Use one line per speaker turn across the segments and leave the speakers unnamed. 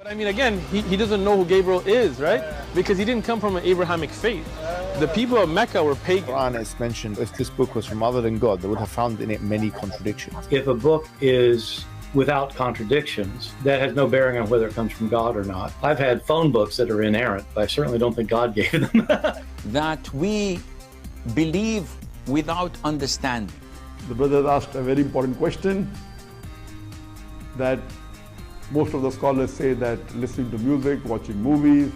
But I mean, again, he doesn't know who Gabriel is, right? Because he didn't come from an Abrahamic faith. The people of Mecca were pagan.
Quran is mentioned, if this book was from other than God, they would have found in it many contradictions.
If a book is without contradictions, that has no bearing on whether it comes from God or not. I've had phone books that are inerrant, but I certainly don't think God gave them.
That we believe without understanding.
The brother asked a very important question, that most of the scholars say that listening to music, watching movies,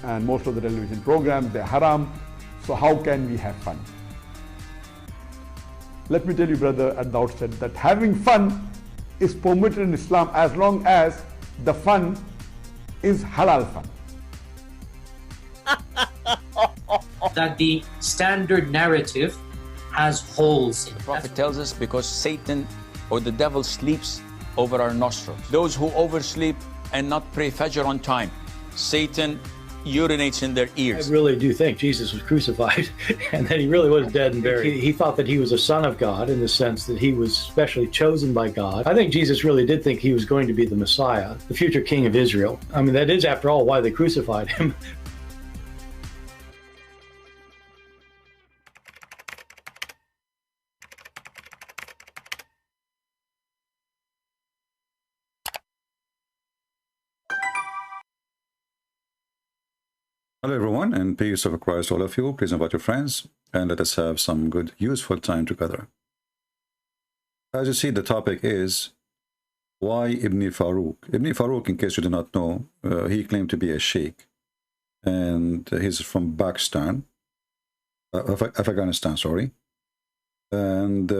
and most of the television programs, they're haram. So how can we have fun? Let me tell you, brother, at the outset, that having fun is permitted in Islam as long as the fun is halal fun.
That the standard narrative has holes in it.
The Prophet tells us because Satan or the devil sleeps over our nostrils. Those who oversleep and not pray Fajr on time, Satan urinates in their ears.
I really do think Jesus was crucified and that he really was dead and buried. He thought that he was a son of God in the sense that he was specially chosen by God. I think Jesus really did think he was going to be the Messiah, the future king of Israel. I mean, that is, after all, why they crucified him.
Hello everyone, and peace of Christ all of you. Please invite your friends and let us have some good, useful time together. As you see, the topic is why Ibn Faroq. Ibn Faroq, in case you do not know, he claimed to be a sheikh, and he's from Pakistan, Afghanistan, sorry. And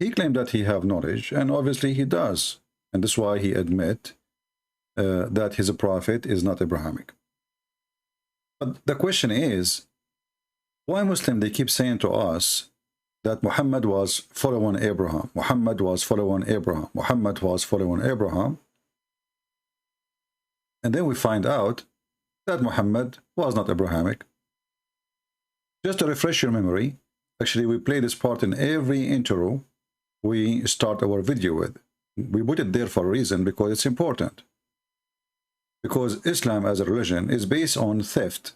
he claimed that he have knowledge, and obviously he does, and that's why he admit that his prophet is not Abrahamic. But the question is, why Muslims, they keep saying to us that Muhammad was following Abraham, Muhammad was following Abraham, Muhammad was following Abraham, and then we find out that Muhammad was not Abrahamic. Just to refresh your memory, actually we play this part in every intro we start our video with. We put it there for a reason, because it's important. Because Islam as a religion is based on theft,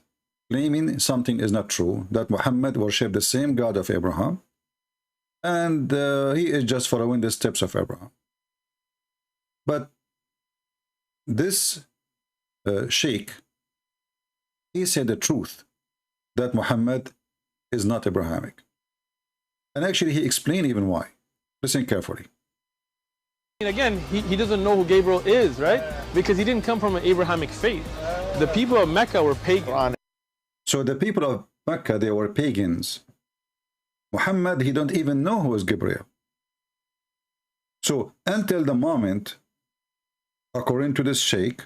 claiming something is not true, that Muhammad worshipped the same God of Abraham, and he is just following the steps of Abraham. But this sheikh, he said the truth, that Muhammad is not Abrahamic. And actually he explained even why. Listen carefully.
And again, he doesn't know who Gabriel is, right? Because he didn't come from an Abrahamic faith. The people of Mecca were pagan.
So the people of Mecca, they were pagans. Muhammad, he don't even know who is Gabriel. So until the moment, according to this sheikh,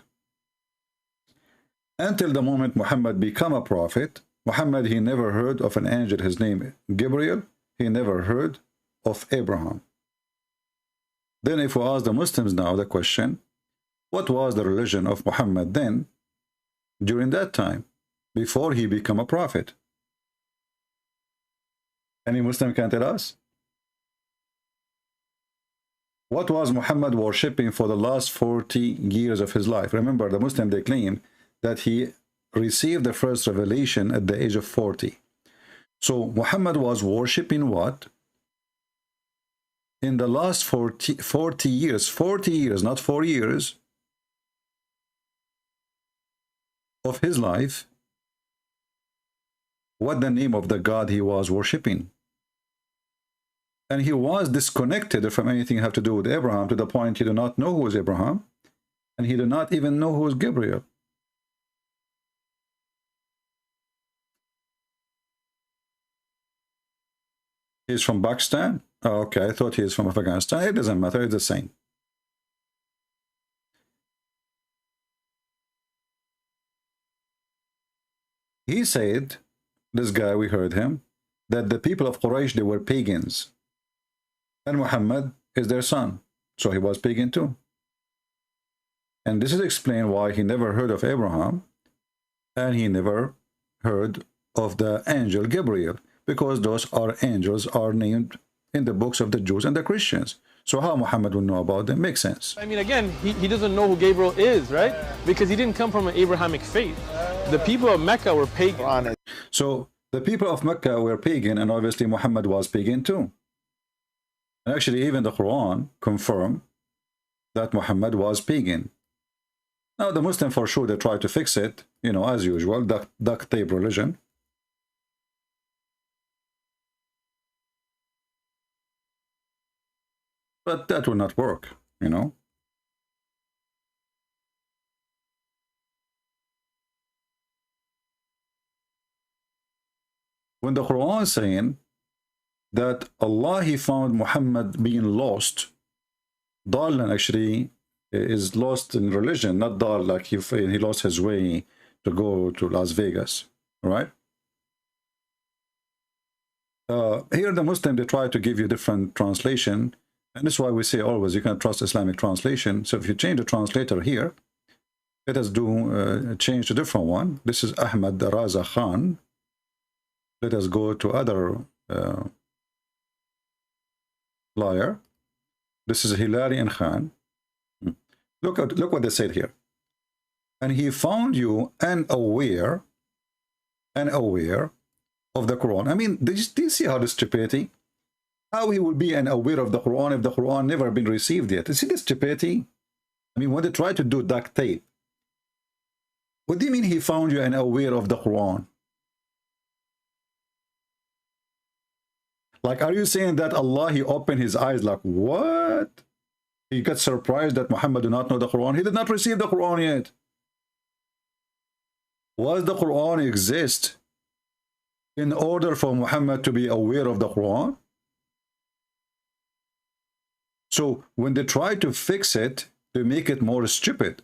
until the moment Muhammad become a prophet, Muhammad, he never heard of an angel, his name Gabriel. He never heard of Abraham. Then if we ask the Muslims now the question, what was the religion of Muhammad then, during that time, before he became a prophet? Any Muslim can tell us? What was Muhammad worshipping for the last 40 years of his life? Remember, the Muslim, they claim that he received the first revelation at the age of 40. So Muhammad was worshipping what? In the last 40 years, not 4 years, of his life, what the name of the God he was worshipping. And he was disconnected from anything have to do with Abraham, to the point he did not know who was Abraham, and he did not even know who was Gabriel. He's from Pakistan? Oh, okay, I thought he is from Afghanistan. It doesn't matter, it's the same. He said, this guy, we heard him, that the people of Quraysh, they were pagans. And Muhammad is their son. So he was pagan too. And this is explained why he never heard of Abraham, and he never heard of the angel Gabriel, because those are angels are named in the books of the Jews and the Christians. So how Muhammad will know about them? Makes sense.
I mean, again, he doesn't know who Gabriel is, right? Because he didn't come from an Abrahamic faith. The people of Mecca were pagan.
So the people of Mecca were pagan, and obviously Muhammad was pagan too. And actually, even the Quran confirmed that Muhammad was pagan. Now, the Muslim, for sure, they try to fix it, you know, as usual, duct tape religion. But that will not work, you know. When the Quran is saying that Allah, he found Muhammad being lost, Dalan actually is lost in religion, not Dal like he lost his way to go to Las Vegas, right? Here the Muslim, they try to give you different translation, and this is why we say always you can trust Islamic translation. So if you change the translator here, let us do change to a different one. This is Ahmad Raza Khan. Let us go to other liar. This is Hilarian Khan. Look what they said here. And he found you unaware of the Quran. I mean, do you see how this stupidity? How he will be unaware of the Quran if the Quran never been received yet? You see this stupidity? I mean, when they try to do duct tape, what do you mean he found you unaware of the Quran? Like, are you saying that Allah, he opened his eyes like, what? He got surprised that Muhammad do not know the Quran. He did not receive the Quran yet. Was the Quran exist in order for Muhammad to be aware of the Quran? So when they try to fix it, to make it more stupid.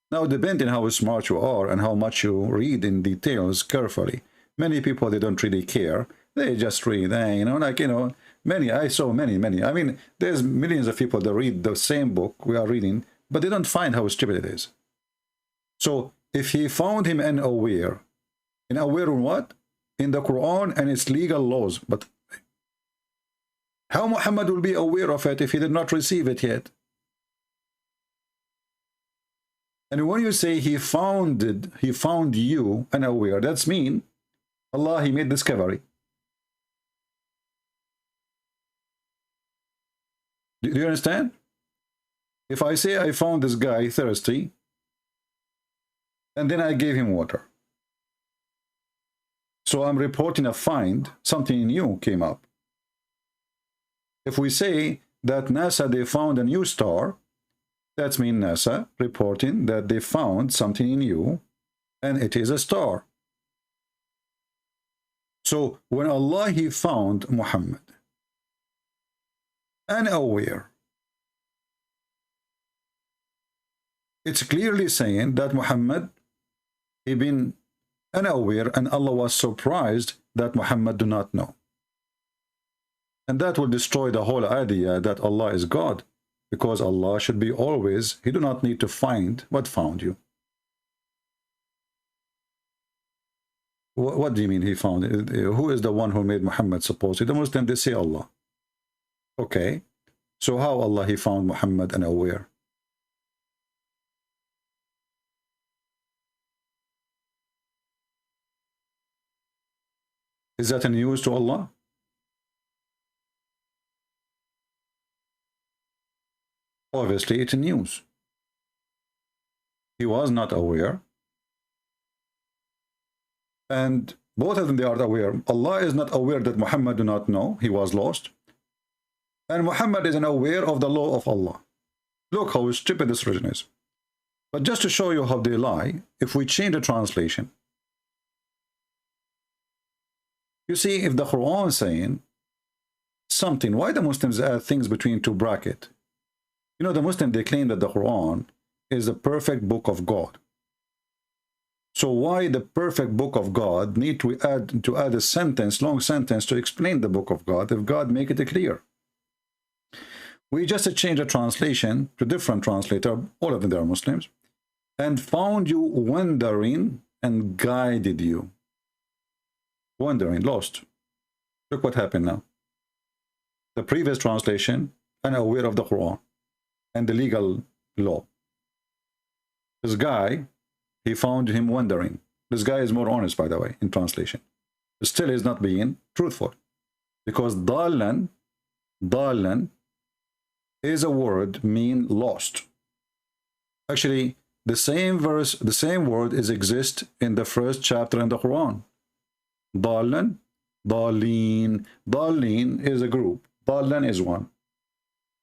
Now, depending how smart you are and how much you read in details carefully, many people, they don't really care. They just read, you know, like, you know, I saw many. I mean, there's millions of people that read the same book we are reading, but they don't find how stupid it is. So if he found him unaware in what? In the Quran and its legal laws. But how Muhammad will be aware of it if he did not receive it yet? And when you say he found you unaware, that's mean Allah, he made discovery. Do you understand? If I say I found this guy thirsty, and then I gave him water, so I'm reporting a find, something new came up. If we say that NASA, they found a new star, that's mean NASA reporting that they found something new, and it is a star. So when Allah, he found Muhammad unaware, it's clearly saying that Muhammad, he been unaware, and Allah was surprised that Muhammad do not know. And that will destroy the whole idea that Allah is God, because Allah should be always, he do not need to find what found you. What do you mean he found it? Who is the one who made Muhammad supposedly? The Muslim, they say Allah. Okay, so how Allah, he found Muhammad unaware? Is that a news to Allah? Obviously, it's news. He was not aware. And both of them, they are aware. Allah is not aware that Muhammad do not know. He was lost. And Muhammad is unaware of the law of Allah. Look how stupid this religion is. But just to show you how they lie, if we change the translation, you see, if the Quran is saying something, why the Muslims add things between two brackets? You know, the Muslims, they claim that the Quran is the perfect book of God. So why the perfect book of God need to add a sentence, long sentence, to explain the book of God if God make it clear? We just change the translation to different translator, all of them they are Muslims, and found you wandering and guided you. Wandering, lost. Look what happened now. The previous translation, unaware of the Quran and the legal law. This guy, he found him wandering. This guy is more honest, by the way, in translation. Still is not being truthful. Because dalan is a word mean lost. Actually, the same verse, the same word exists in the first chapter in the Quran. Dalan, dalin. Dalin is a group. Dalan is one.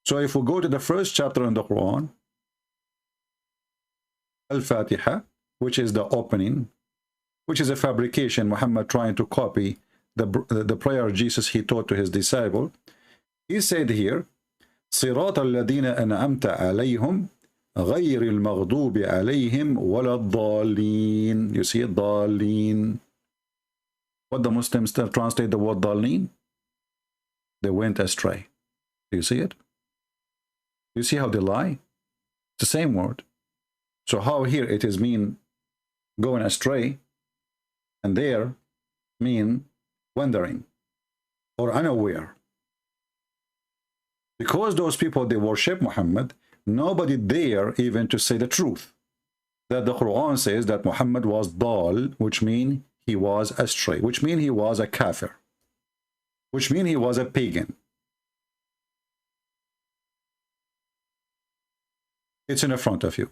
So if we go to the first chapter in the Quran, Al-Fatiha, which is the opening, which is a fabrication, Muhammad trying to copy the prayer Jesus he taught to his disciple. He said here, صراط الذين أنعمت عليهم غير المغضوب عليهم ولا الضالين. You see it, ضالين. What the Muslims translate the word ضالين? They went astray. Do you see it? Do you see how they lie? It's the same word. So how here it is mean going astray, and there mean wandering or unaware. Because those people, they worship Muhammad, nobody dare even to say the truth. That the Quran says that Muhammad was dal, which means he was astray, which means he was a kafir, which means he was a pagan. It's in front of you.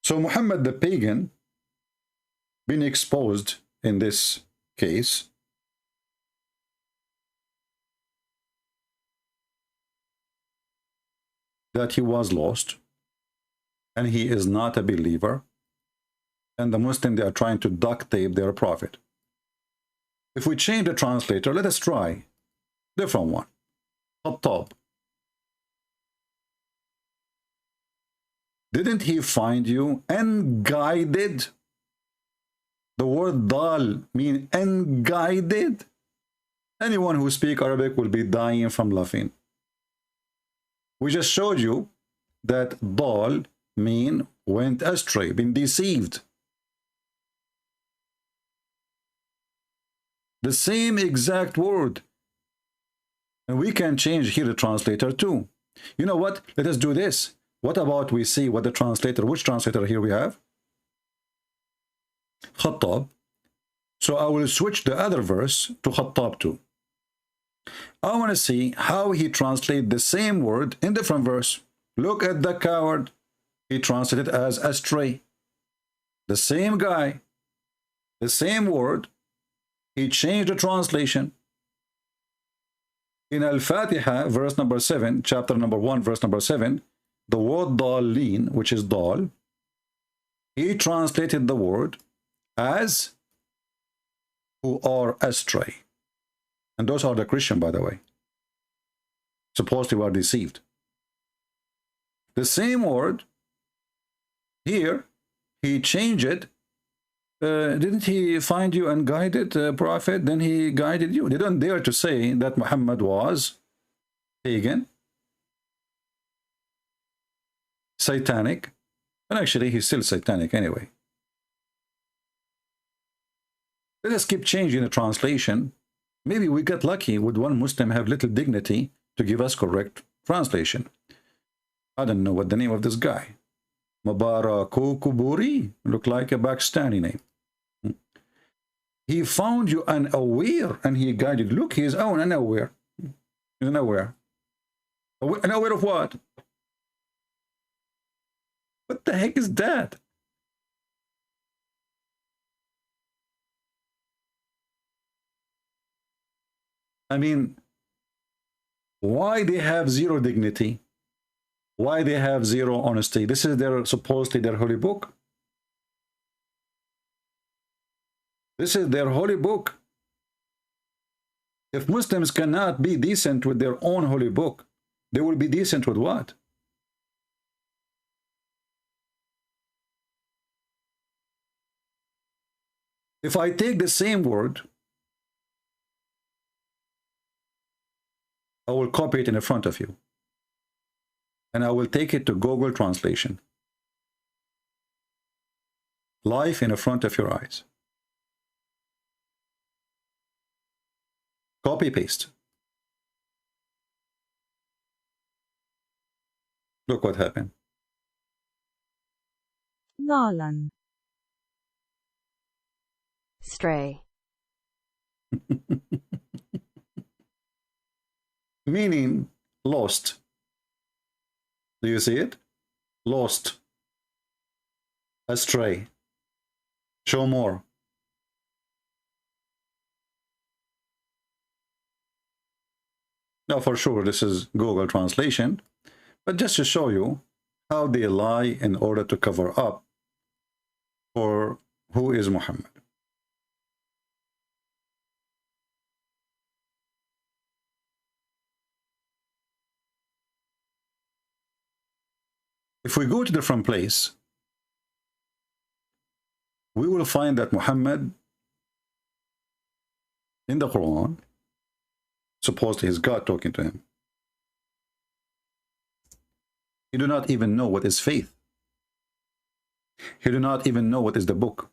So Muhammad the pagan been exposed in this case. That he was lost and he is not a believer, and the Muslim, they are trying to duct tape their prophet. If we change the translator, let us try different one. Khattab. Didn't he find you unguided? The word dal means unguided. Anyone who speaks Arabic will be dying from laughing. We just showed you that dal mean went astray, been deceived. The same exact word. And we can change here the translator too. You know what? Let us do this. What about we see what the translator, which translator here we have? Khattab. So I will switch the other verse to Khattab too. I want to see how he translates the same word in different verse. Look at the coward. He translated as astray. The same guy, the same word, he changed the translation. In Al-Fatiha, verse number 7, chapter number 1, verse number 7, the word dalin, which is dal, he translated the word as who are astray. And those are the Christian, by the way. Supposed to are deceived. The same word here, he changed it. Didn't he find you unguided, prophet? Then he guided you. They don't dare to say that Muhammad was pagan, satanic, and actually he's still satanic anyway. Let us keep changing the translation. Maybe we got lucky with one Muslim have little dignity to give us correct translation. I don't know what the name of this guy. Mubarak Kuburi, look like a Pakistani name. He found you unaware and he guided. Look, he is unaware. He's unaware. Unaware of what? What the heck is that? I mean, why they have zero dignity? Why they have zero honesty? This is their supposedly their holy book. This is their holy book. If Muslims cannot be decent with their own holy book, they will be decent with what? If I take the same word, I will copy it in front of you. And I will take it to Google Translation. Live in front of your eyes. Copy paste. Look what happened.
ضالا. Stray.
Meaning lost. Do you see it? Lost. Astray. Show more. Now, for sure, this is Google translation, but just to show you how they lie in order to cover up for who is Muhammad. If we go to a different place, we will find that Muhammad in the Quran, supposedly is God talking to him. He do not even know what is faith. He do not even know what is the book.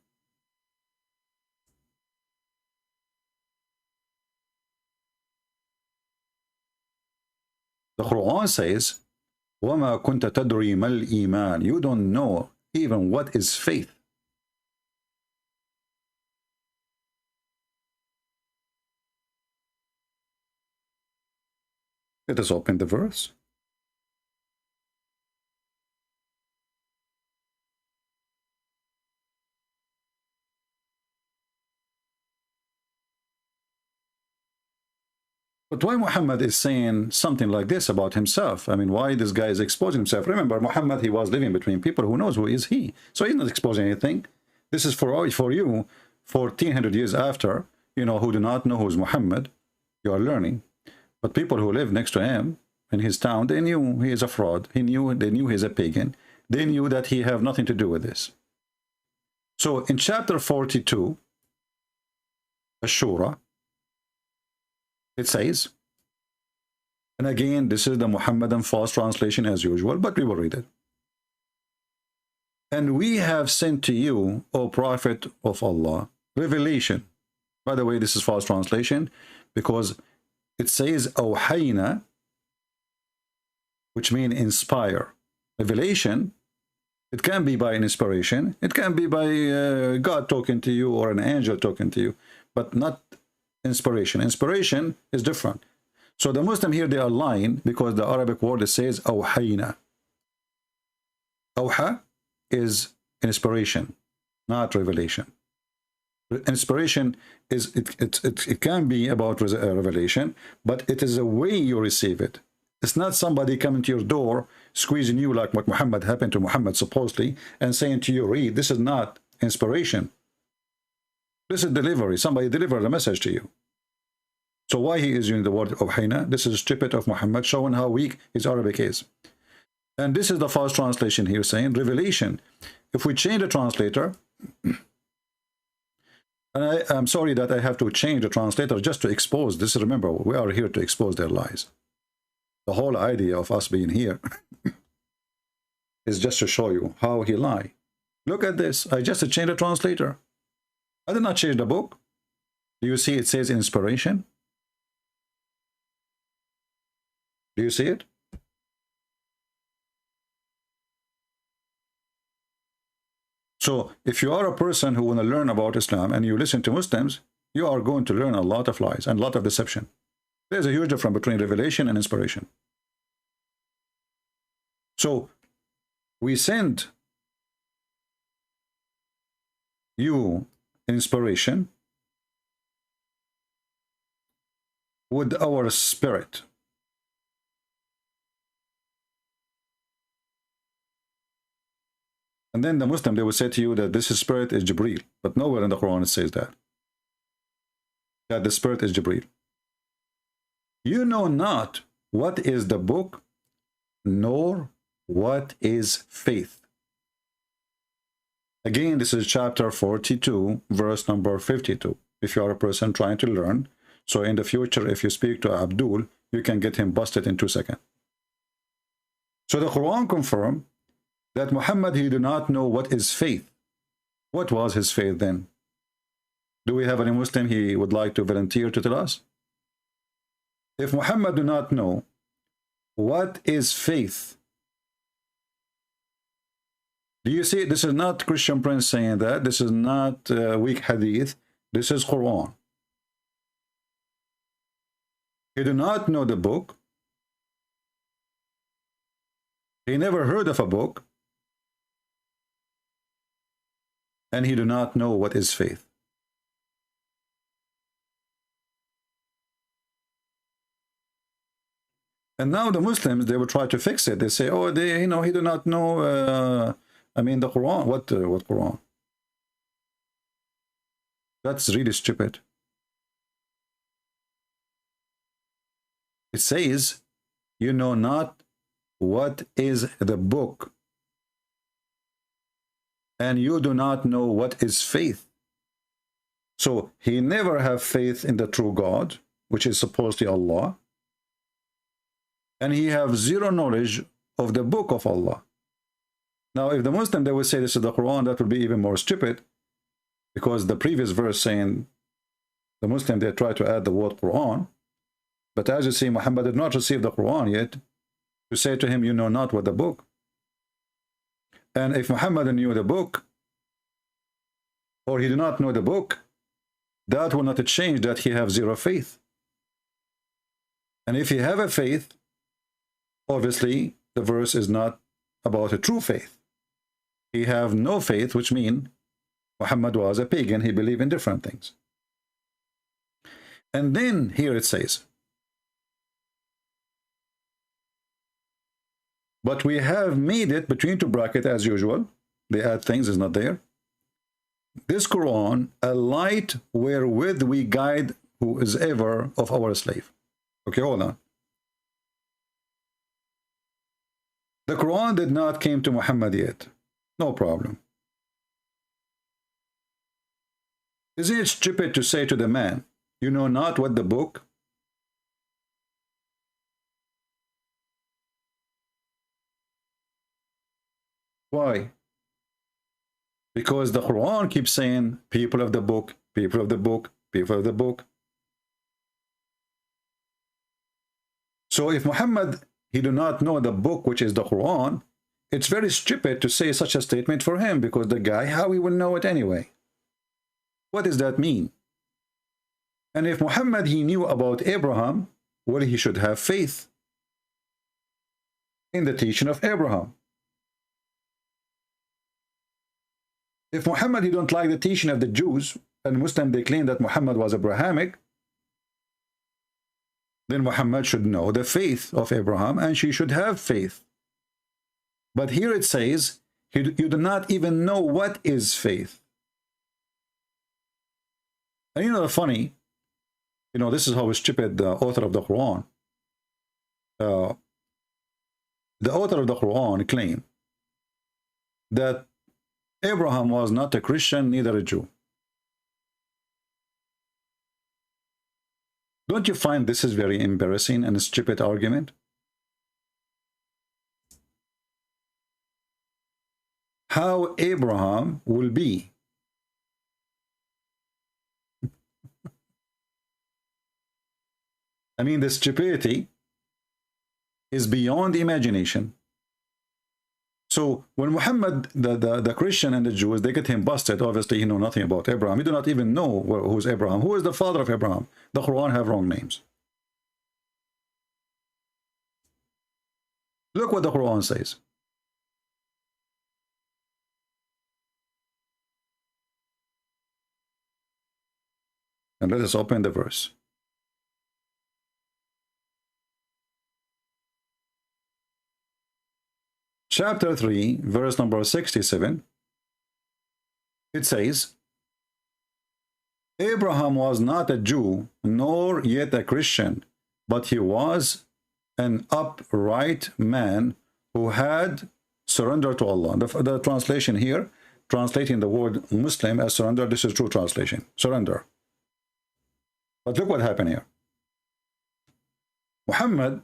The Quran says, وَمَا كُنْتَ تَدْرِي مَا الْإِيمَانِ. You don't know even what is faith. Let us open the verse. But why Muhammad is saying something like this about himself? I mean, why this guy is exposing himself? Remember, Muhammad, he was living between people who knows who is he. So he's not exposing anything. This is for you, 1400 years after, you know, who do not know who's Muhammad, you are learning. But people who live next to him in his town, they knew he is a fraud. They knew he's a pagan. They knew that he have nothing to do with this. So in chapter 42, Ashura, it says, and again, this is the Muhammadan false translation as usual, but we will read it. And we have sent to you, O Prophet of Allah, revelation. By the way, this is false translation because it says awhayna, which means inspire. Revelation, it can be by an inspiration. It can be by God talking to you or an angel talking to you, but not inspiration. Inspiration is different. So the Muslim here, they are lying because the Arabic word says awhayna. Awha is inspiration, not revelation. Inspiration is it can be about revelation, but it is a way you receive it. It's not somebody coming to your door, squeezing you like what Muhammad happened to Muhammad supposedly, and saying to you, read. This is not inspiration. This is delivery. Somebody delivered a message to you. So why he is using the word of Hayna? This is Djupet of Muhammad, showing how weak his Arabic is. And this is the false translation here saying revelation. If we change the translator, and I'm sorry that I have to change the translator just to expose this. Remember, we are here to expose their lies. The whole idea of us being here is just to show you how he lied. Look at this. I just changed the translator. I did not change the book. Do you see it says inspiration? Do you see it? So if you are a person who want to learn about Islam and you listen to Muslims, you are going to learn a lot of lies and a lot of deception. There's a huge difference between revelation and inspiration. So we send you inspiration with our spirit. And then the Muslim, they will say to you that this spirit is Jibreel, but nowhere in the Quran it says that the spirit is Jibreel. You know not what is the book, nor what is faith. Again, this is chapter 42, verse number 52. If you are a person trying to learn, so in the future, if you speak to Abdul, you can get him busted in 2 seconds. So the Quran confirmed that Muhammad, he did not know what is faith. What was his faith then? Do we have any Muslim he would like to volunteer to tell us? If Muhammad do not know what is faith, Do you see? This is not Christian Prince saying that. This is not weak hadith. This is Quran. He do not know the book. He never heard of a book. And he do not know what is faith. And now the Muslims, they will try to fix it. They say, oh, they, you know, he do not know, I mean, the Quran. What Quran? That's really stupid. It says, you know not what is the book, and you do not know what is faith. So he never have faith in the true God, which is supposedly Allah, and he have zero knowledge of the book of Allah. Now, if the Muslim, they would say this is the Quran, that would be even more stupid, because the previous verse saying the Muslim, they try to add the word Quran, but as you see, Muhammad did not receive the Quran yet, to say to him, you know not what the book. And if Muhammad knew the book, or he did not know the book, that will not change that he have zero faith. And if he have a faith, obviously the verse is not about a true faith. He have no faith, which means Muhammad was a pagan. He believed in different things. And then here it says, but we have made it between two brackets as usual. They add things, is not there. This Quran, a light wherewith we guide who is ever of our slave. Okay, hold on. The Quran did not came to Muhammad yet. No problem. Isn't it stupid to say to the man, you know not what the book? Why? Because the Quran keeps saying, people of the book, people of the book, people of the book. So if Muhammad, he do not know the book, which is the Quran, it's very stupid to say such a statement for him, because the guy, how he will know it anyway? What does that mean? And if Muhammad, he knew about Abraham, well, he should have faith in the teaching of Abraham. If Muhammad, he don't like the teaching of the Jews, and Muslim, they claim that Muhammad was Abrahamic, then Muhammad should know the faith of Abraham, and she should have faith. But here it says, you do not even know what is faith. And you know the funny, you know, this is how stupid the author of the Quran. The author of the Quran claimed that Abraham was not a Christian, neither a Jew. Don't you find this is very embarrassing and a stupid argument? How Abraham will be? I mean, the stupidity is beyond imagination. So when Muhammad, the Christian and the Jews, they get him busted, obviously he know nothing about Abraham. He do not even know who's Abraham. Who is the father of Abraham? The Quran have wrong names. Look what the Quran says. And let us open the verse. Chapter 3, verse number 67, it says, Abraham was not a Jew, nor yet a Christian, but he was an upright man who had surrendered to Allah. The translation here, translating the word Muslim as surrender, this is true translation, surrender. But look what happened here. Muhammad,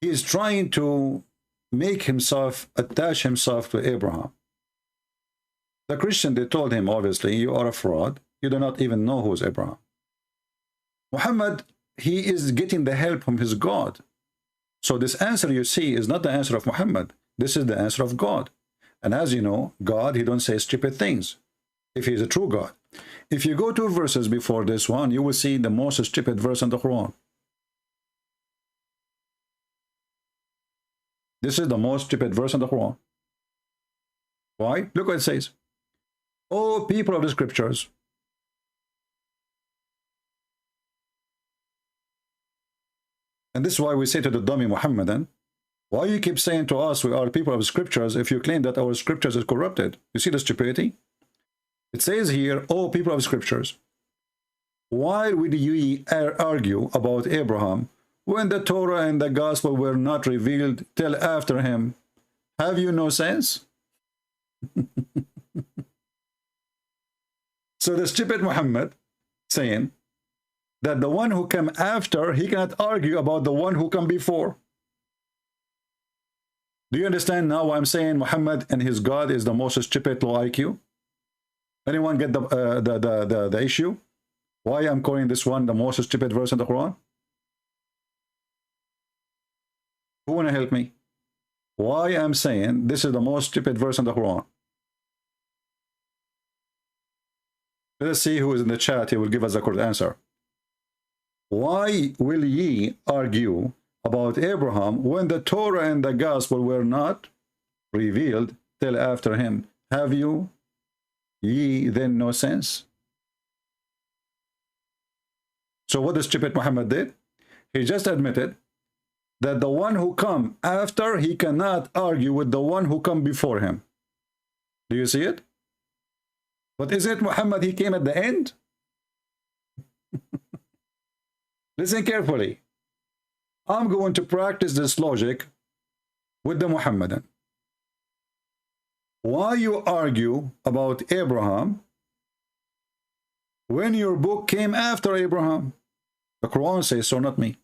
he is trying to make himself, attach himself to Abraham. The Christian, they told him, obviously, you are a fraud. You do not even know who is Abraham. Muhammad, he is getting the help from his God. So this answer you see is not the answer of Muhammad. This is the answer of God. And as you know, God, he don't say stupid things if he is a true God. If you go 2 verses before this one, you will see the most stupid verse in the Quran. This is the most stupid verse in the Quran. Why? Look what it says. O people of the scriptures, and this is why we say to the dummy Muhammadan, why you keep saying to us we are people of scriptures if you claim that our scriptures is corrupted? You see the stupidity? It says here, O people of scriptures, why would you argue about Abraham when the Torah and the gospel were not revealed till after him? Have you no sense? So the stupid Muhammad saying that the one who came after, he cannot argue about the one who come before. Do you understand now why I'm saying Muhammad and his God is the most stupid low IQ? Anyone get the issue? Why I'm calling this one the most stupid verse in the Quran? Who want to help me? Why I'm saying this is the most stupid verse in the Quran? Let us see who is in the chat. He will give us the correct answer. Why will ye argue about Abraham when the Torah and the gospel were not revealed till after him? Have you ye then no sense? So what the stupid Muhammad did? He just admitted that the one who come after, he cannot argue with the one who come before him. Do you see it? But is it Muhammad, he came at the end? Listen carefully. I'm going to practice this logic with the Muhammadan. Why you argue about Abraham when your book came after Abraham? The Quran says so, not me.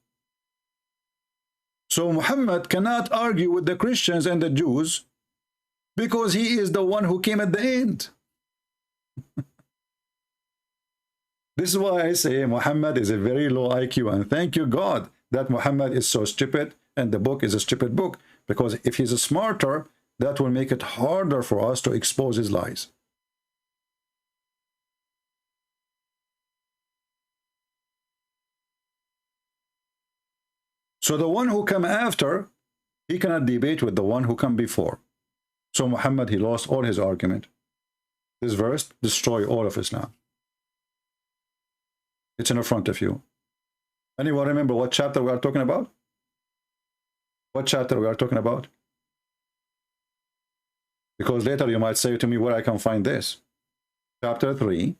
So Muhammad cannot argue with the Christians and the Jews because he is the one who came at the end. This is why I say Muhammad is a very low IQ, and thank you God that Muhammad is so stupid and the book is a stupid book, because if he's a smarter, that will make it harder for us to expose his lies. So the one who come after, he cannot debate with the one who come before. So Muhammad, he lost all his argument. This verse destroy all of Islam. It's in front of you. Anyone remember what chapter we are talking about? What chapter we are talking about? Because later you might say to me where I can find this. Chapter 3,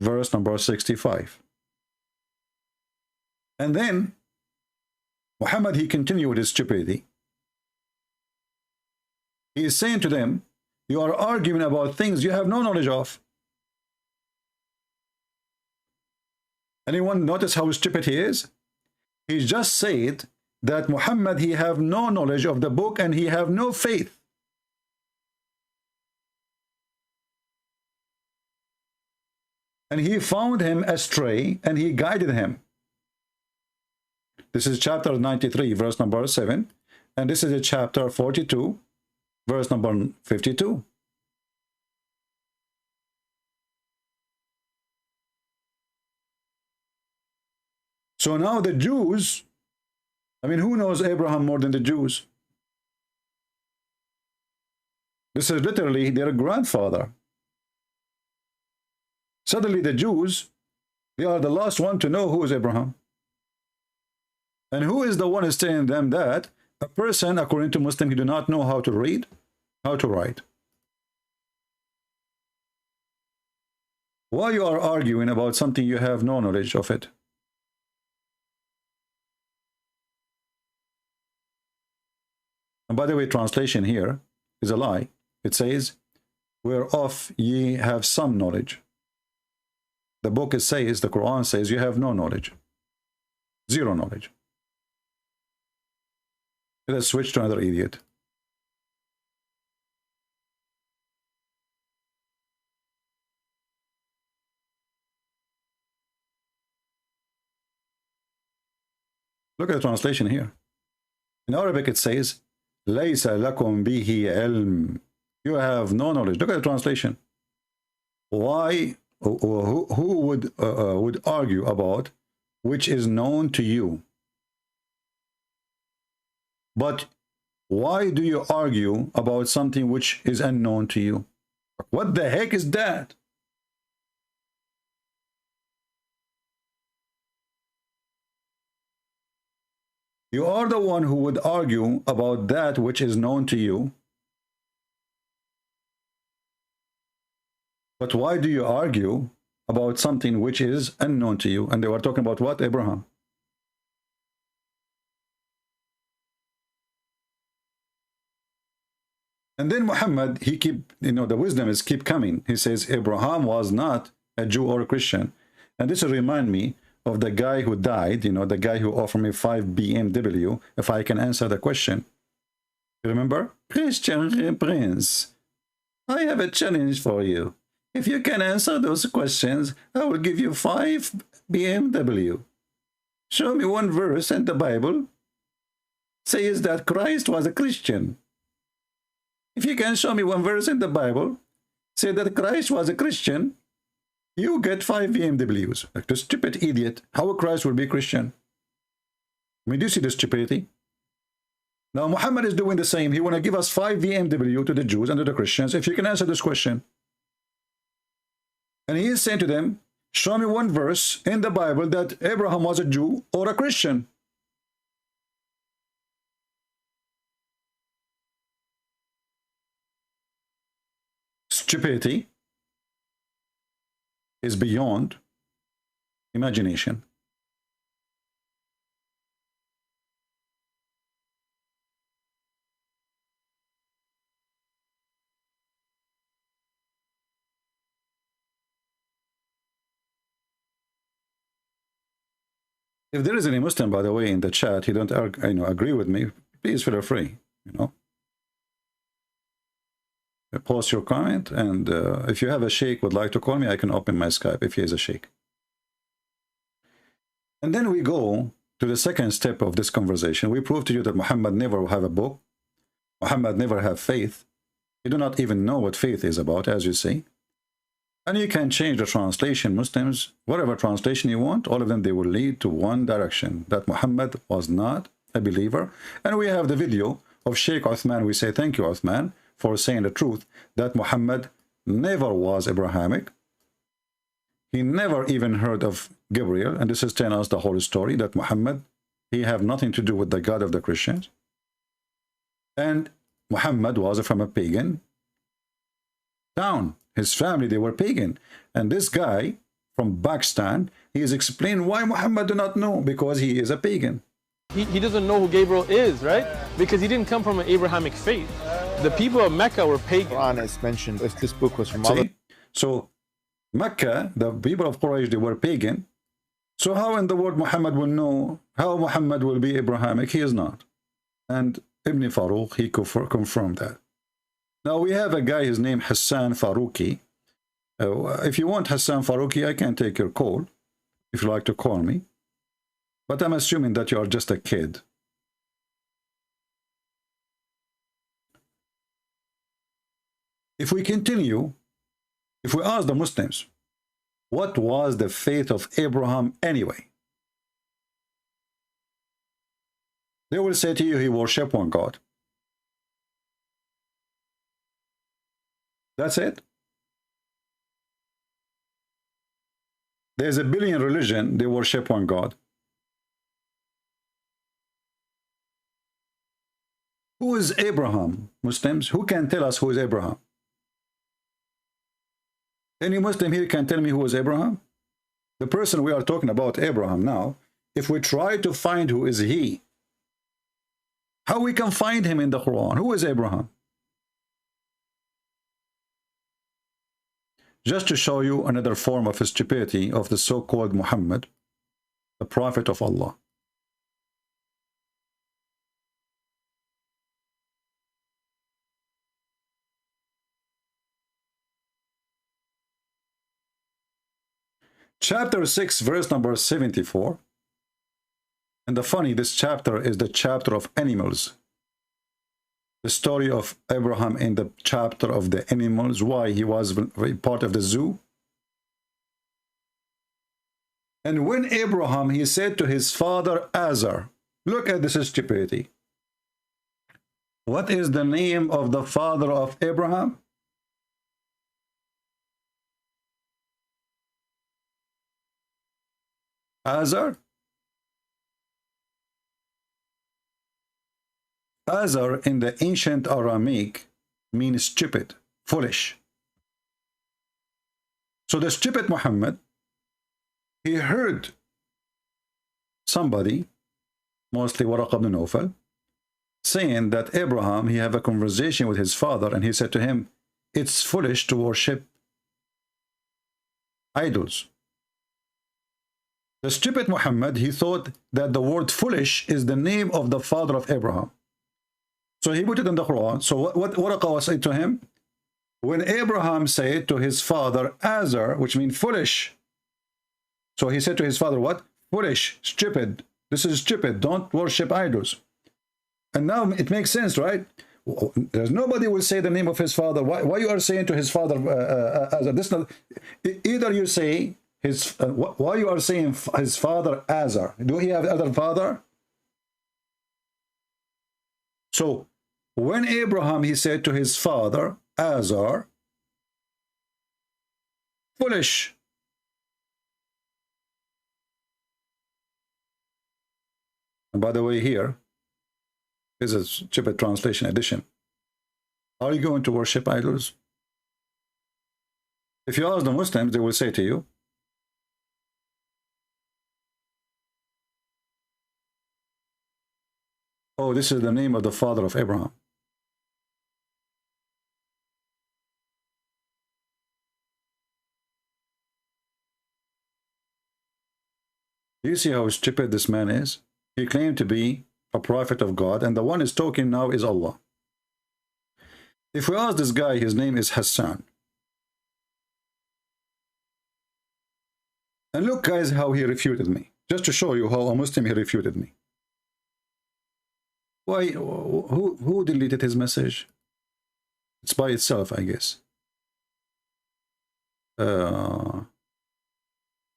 verse number 65. And then Muhammad, he continued with his stupidity. He is saying to them, you are arguing about things you have no knowledge of. Anyone notice how stupid he is? He just said that Muhammad, he have no knowledge of the book and he have no faith. And he found him astray and he guided him. This is chapter 93, verse number 7. And this is a chapter 42, verse number 52. So now the Jews, I mean, who knows Abraham more than the Jews? This is literally their grandfather. Suddenly the Jews, they are the last one to know who is Abraham. And who is the one who's telling them that a person, according to Muslim, he do not know how to read, how to write? Why you are arguing about something you have no knowledge of it? And by the way, translation here is a lie. It says, whereof ye have some knowledge. The book says, the Quran says, you have no knowledge. Zero knowledge. Let us switch to another idiot. Look at the translation here. In Arabic it says, لَيْسَ لَكُمْ بِهِ عِلْم. You have no knowledge. Look at the translation. Why, who would argue about which is known to you? But why do you argue about something which is unknown to you? What the heck is that? You are the one who would argue about that which is known to you. But why do you argue about something which is unknown to you? And they were talking about what? Abraham. And then Muhammad, he keep, the wisdom is keep coming. He says Abraham was not a Jew or a Christian. And this will remind me of the guy who died, the guy who offered me 5 BMW if I can answer the question. You remember? Christian Prince, I have a challenge for you. If you can answer those questions, I will give you 5 BMW. Show me one verse in the Bible says that Christ was a Christian. If you can show me one verse in the Bible say that Christ was a Christian, you get 5 BMWs. Like the stupid idiot. How Christ will be Christian? I mean, do you see the stupidity? Now Muhammad is doing the same. He want to give us 5 BMW to the Jews and to the Christians if you can answer this question. And he is saying to them, show me one verse in the Bible that Abraham was a Jew or a Christian. Stupidity is beyond imagination. If there is any Muslim, by the way, in the chat, he don't agree with me, please feel free, Post your comment, and if you have a sheikh would like to call me, I can open my Skype if he is a sheikh. And then we go to the second step of this conversation. We prove to you that Muhammad never have a book. Muhammad never have faith. You do not even know what faith is about, as you see. And you can change the translation, Muslims, whatever translation you want, all of them, they will lead to one direction, that Muhammad was not a believer. And we have the video of Sheikh Uthman. We say, thank you, Uthman, for saying the truth, that Muhammad never was Abrahamic. He never even heard of Gabriel, and this is telling us the whole story, that Muhammad, he have nothing to do with the God of the Christians. And Muhammad was from a pagan town. His family, they were pagan. And this guy from Pakistan, he is explained why Muhammad do not know, because he is a pagan.
He doesn't know who Gabriel is, right? Because he didn't come from an Abrahamic faith. The people of Mecca were pagan.
Quran is mentioned if this book was from
See? So Mecca, the people of Quraysh, they were pagan. So how in the world Muhammad will know, how Muhammad will be Abrahamic? He is not. And Ibn Faroq, he confirmed that. Now we have a guy, his name Hassan Faruqi. If you want Hassan Faruqi, I can take your call, if you like to call me. But I'm assuming that you are just a kid. If we continue, if we ask the Muslims, what was the faith of Abraham anyway? They will say to you, he worshiped one God. That's it. There's a billion religion, they worship one God. Who is Abraham, Muslims? Who can tell us who is Abraham? Any Muslim here can tell me who is Abraham? The person we are talking about, Abraham, now, if we try to find who is he, how we can find him in the Quran? Who is Abraham? Just to show you another form of stupidity of the so-called Muhammad, the prophet of Allah. Chapter 6, verse number 74. And the funny, this chapter is the chapter of animals. The story of Abraham in the chapter of the animals, why he was part of the zoo. And when Abraham, he said to his father Azar, look at this stupidity. What is the name of the father of Abraham? Azar? Azar in the ancient Aramaic means stupid, foolish. So the stupid Muhammad, he heard somebody, mostly Waraq ibn Nawfal, saying that Abraham, he have a conversation with his father, and he said to him, it's foolish to worship idols. The stupid Muhammad, he thought that the word foolish is the name of the father of Abraham. So he put it in the Quran. So what Waraq said to him? When Abraham said to his father Azar, which means foolish, so he said to his father, what? Foolish, stupid. This is stupid. Don't worship idols. And now it makes sense, right? There's nobody will say the name of his father. Why you are saying to his father, Azar? This not, either you say his, why you are saying his father Azar? Do he have other father? So when Abraham, he said to his father Azar, foolish. And by the way, here is a Djupet translation edition. Are you going to worship idols? If you ask the Muslims, they will say to you, oh, this is the name of the father of Abraham. Do you see how stupid this man is? He claimed to be a prophet of God, and the one is talking now is Allah. If we ask this guy, his name is Hassan. And look, guys, how he refuted me. Just to show you how a Muslim he refuted me. Why? Who deleted his message? It's by itself, I guess. I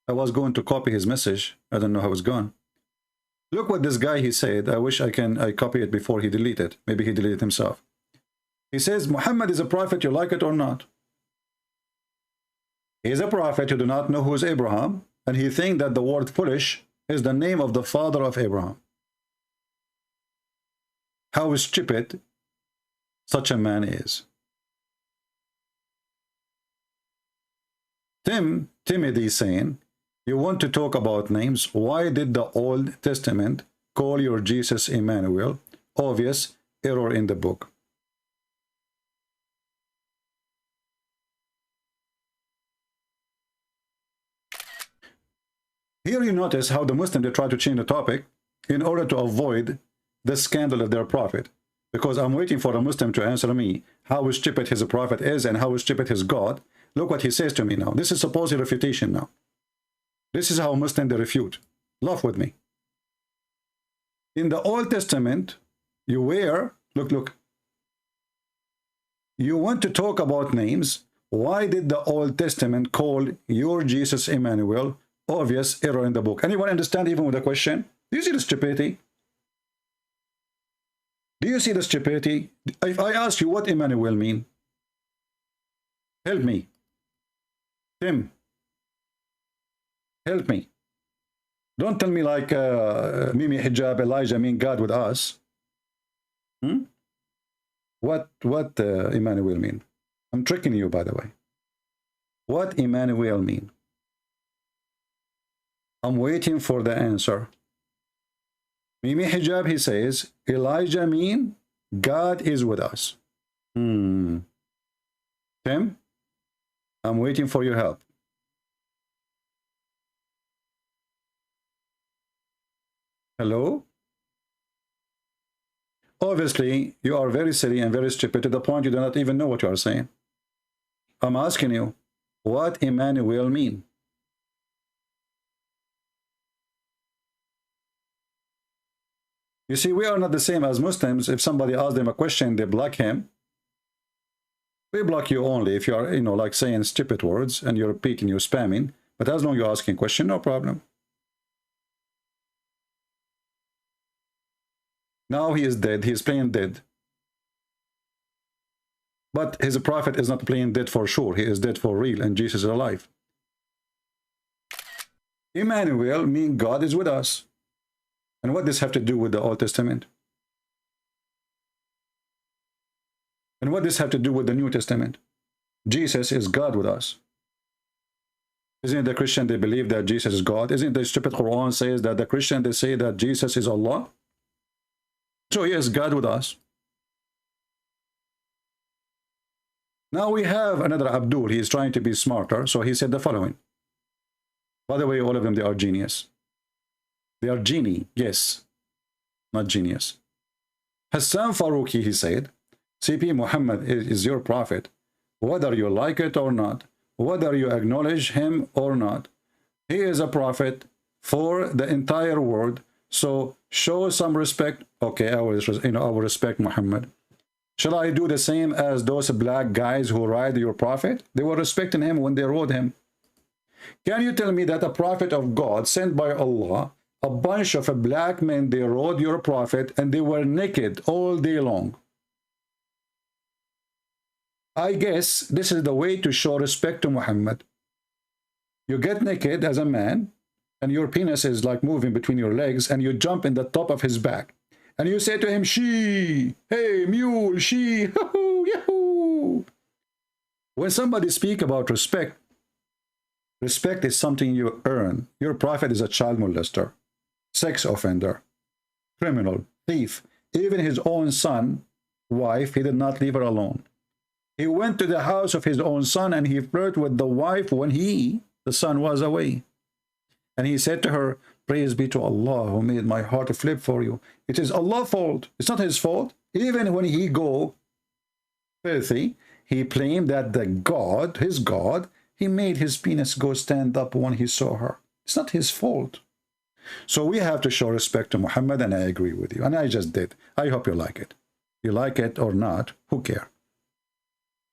was going to copy his message. I don't know how it's gone. Look what this guy he said. I wish I copy it before he deleted. Maybe he deleted himself. He says Muhammad is a prophet, you like it or not. He is a prophet, you do not know who is Abraham, and he thinks that the word foolish is the name of the father of Abraham. How stupid such a man is. Timothy is saying, you want to talk about names? Why did the Old Testament call your Jesus Emmanuel? Obvious error in the book. Here you notice how the Muslims, they try to change the topic in order to avoid the scandal of their prophet. Because I'm waiting for a Muslim to answer me how stupid his prophet is and how stupid his God. Look what he says to me now. This is supposed refutation now. This is how Muslims they refute. Laugh with me. In the Old Testament, you were, look. You want to talk about names. Why did the Old Testament call your Jesus Emmanuel? Obvious error in the book. Anyone understand even with the question? Do you see the stupidity? Do you see the stupidity? If I ask you what Emmanuel mean, help me. Tim, help me. Don't tell me like Mimi Hijab, Elijah mean God with us. What Emmanuel mean? I'm tricking you, by the way. What Emmanuel mean? I'm waiting for the answer. Mimi Hijab, he says, Elijah mean God is with us. Tim, I'm waiting for your help. Hello? Obviously, you are very silly and very stupid to the point you do not even know what you are saying. I'm asking you, what Emmanuel mean? You see, we are not the same as Muslims. If somebody asks them a question, they block him. We block you only if you are, like saying stupid words and you're repeating, you're spamming. But as long as you're asking a question, no problem. Now he is dead. He is playing dead. But his prophet is not playing dead for sure. He is dead for real, and Jesus is alive. Emmanuel means God is with us. And what does this have to do with the Old Testament? And what does this have to do with the New Testament? Jesus is God with us. Isn't it the Christian, they believe that Jesus is God? Isn't the stupid Quran says that the Christian, they say that Jesus is Allah? So he is God with us. Now we have another Abdul. He is trying to be smarter. So he said the following. By the way, all of them, they are genius. They are genie, yes, not genius. Hassan Faroqi, he said, CP Muhammad is your prophet, whether you like it or not, whether you acknowledge him or not. He is a prophet for the entire world, so show some respect. Okay, I will respect Muhammad. Shall I do the same as those black guys who ride your prophet? They were respecting him when they rode him. Can you tell me that a prophet of God sent by Allah, a bunch of black men, they rode your prophet and they were naked all day long? I guess this is the way to show respect to Muhammad. You get naked as a man and your penis is like moving between your legs and you jump in the top of his back. And you say to him, she, hey, mule, she, yahoo, yahoo. When somebody speaks about respect, respect is something you earn. Your prophet is a child molester, sex offender, criminal, thief. Even his own son, wife, he did not leave her alone. He went to the house of his own son and he flirted with the wife when the son was away. And he said to her, praise be to Allah who made my heart flip for you. It is Allah's fault. It's not his fault. Even when he go filthy, he claimed that the God, his God, he made his penis go stand up when he saw her. It's not his fault. So we have to show respect to Muhammad, and I agree with you. And I just did. I hope you like it. You like it or not, who cares?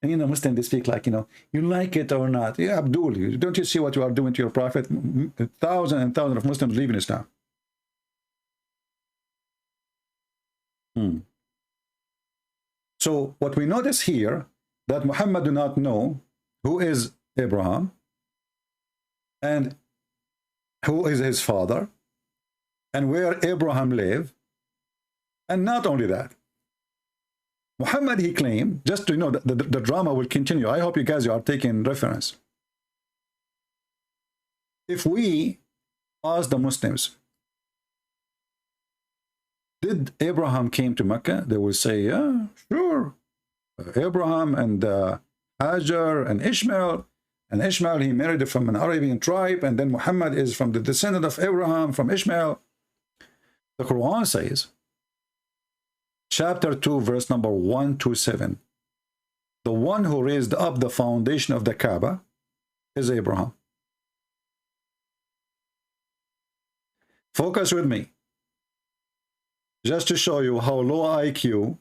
And Muslims, they speak like, you like it or not. Yeah, Abdul, don't you see what you are doing to your prophet? Thousands and thousands of Muslims leave in Islam. So what we notice here, that Muhammad do not know who is Abraham and who is his father and where Abraham lived. And not only that, Muhammad, he claimed, just to the drama will continue. I hope you guys are taking reference. If we ask the Muslims, did Abraham came to Mecca? They will say, yeah, sure. Abraham and Hajar and Ishmael. And Ishmael, he married from an Arabian tribe. And then Muhammad is from the descendant of Abraham, from Ishmael. The Quran says, chapter 2, verse number 1 to 7. The one who raised up the foundation of the Kaaba is Abraham. Focus with me. Just to show you how low IQ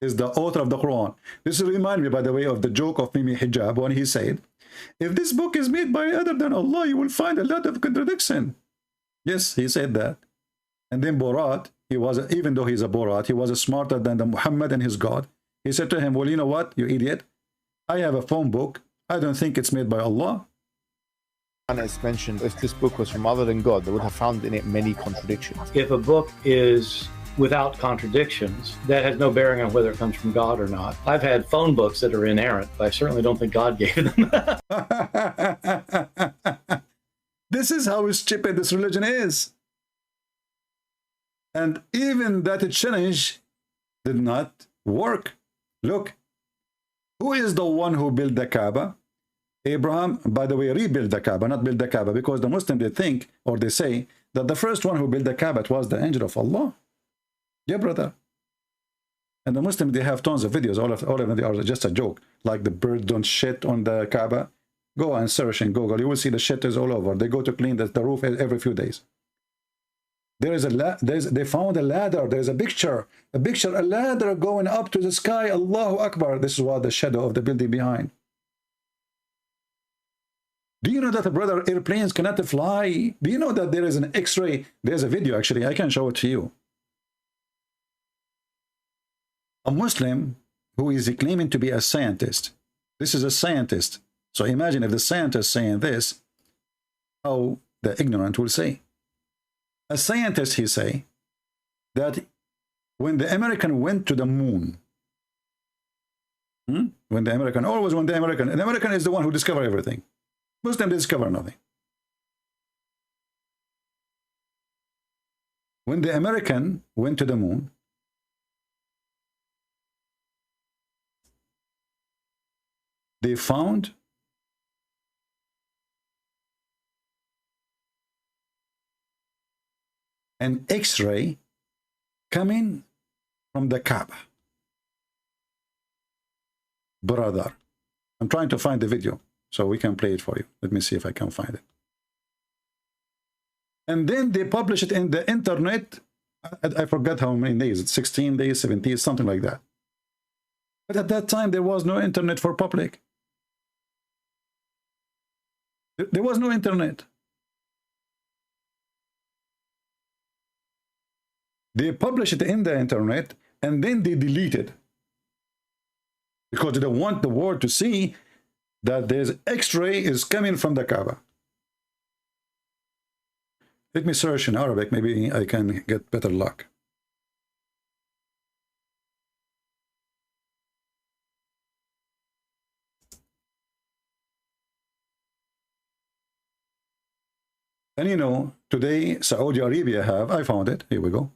is the author of the Quran. This reminds me, by the way, of the joke of Mimi Hijab when he said, if this book is made by other than Allah, you will find a lot of contradiction. Yes, he said that. And then Borat, he was, even though he's a Borat, he was smarter than the Muhammad and his God. He said to him, well, you know what, you idiot? I have a phone book. I don't think it's made by Allah.
And it's mentioned, if this book was from other than God, they would have found in it many contradictions.
If a book is without contradictions, that has no bearing on whether it comes from God or not. I've had phone books that are inerrant, but I certainly don't think God gave them.
This is how stupid this religion is. And even that challenge did not work. Look, who is the one who built the Kaaba? Abraham, by the way, rebuilt the Kaaba, not built the Kaaba, because the Muslims, they think, or they say, that the first one who built the Kaaba was the angel of Allah. Yeah, brother. And the Muslims, they have tons of videos. All of them, they are just a joke. Like the birds don't shit on the Kaaba. Go and search in Google. You will see the shit is all over. They go to clean the roof every few days. they found a ladder. There's a picture, a ladder going up to the sky. Allahu Akbar. This is what the shadow of the building behind. Do you know that, brother, airplanes cannot fly? Do you know that there is an X-ray? There's a video, actually. I can show it to you. A Muslim who is claiming to be a scientist. This is a scientist. So imagine if the scientist saying this, how the ignorant will say. A scientist, he say, that when the American went to the moon, when the American is the one who discovered everything. Muslim discover nothing. When the American went to the moon, they found an X-ray coming from the Kaaba. Brother, I'm trying to find the video so we can play it for you. Let me see if I can find it. And then they publish it in the internet. I forgot how many days. It's 16 days, 17, something like that. But at that time, there was no internet for public. There was no internet. They publish it in the internet and then they delete it because they don't want the world to see that there's X-ray is coming from the Kaaba. Let me search in Arabic. Maybe I can get better luck. And you know, today Saudi Arabia have, I found it. Here we go.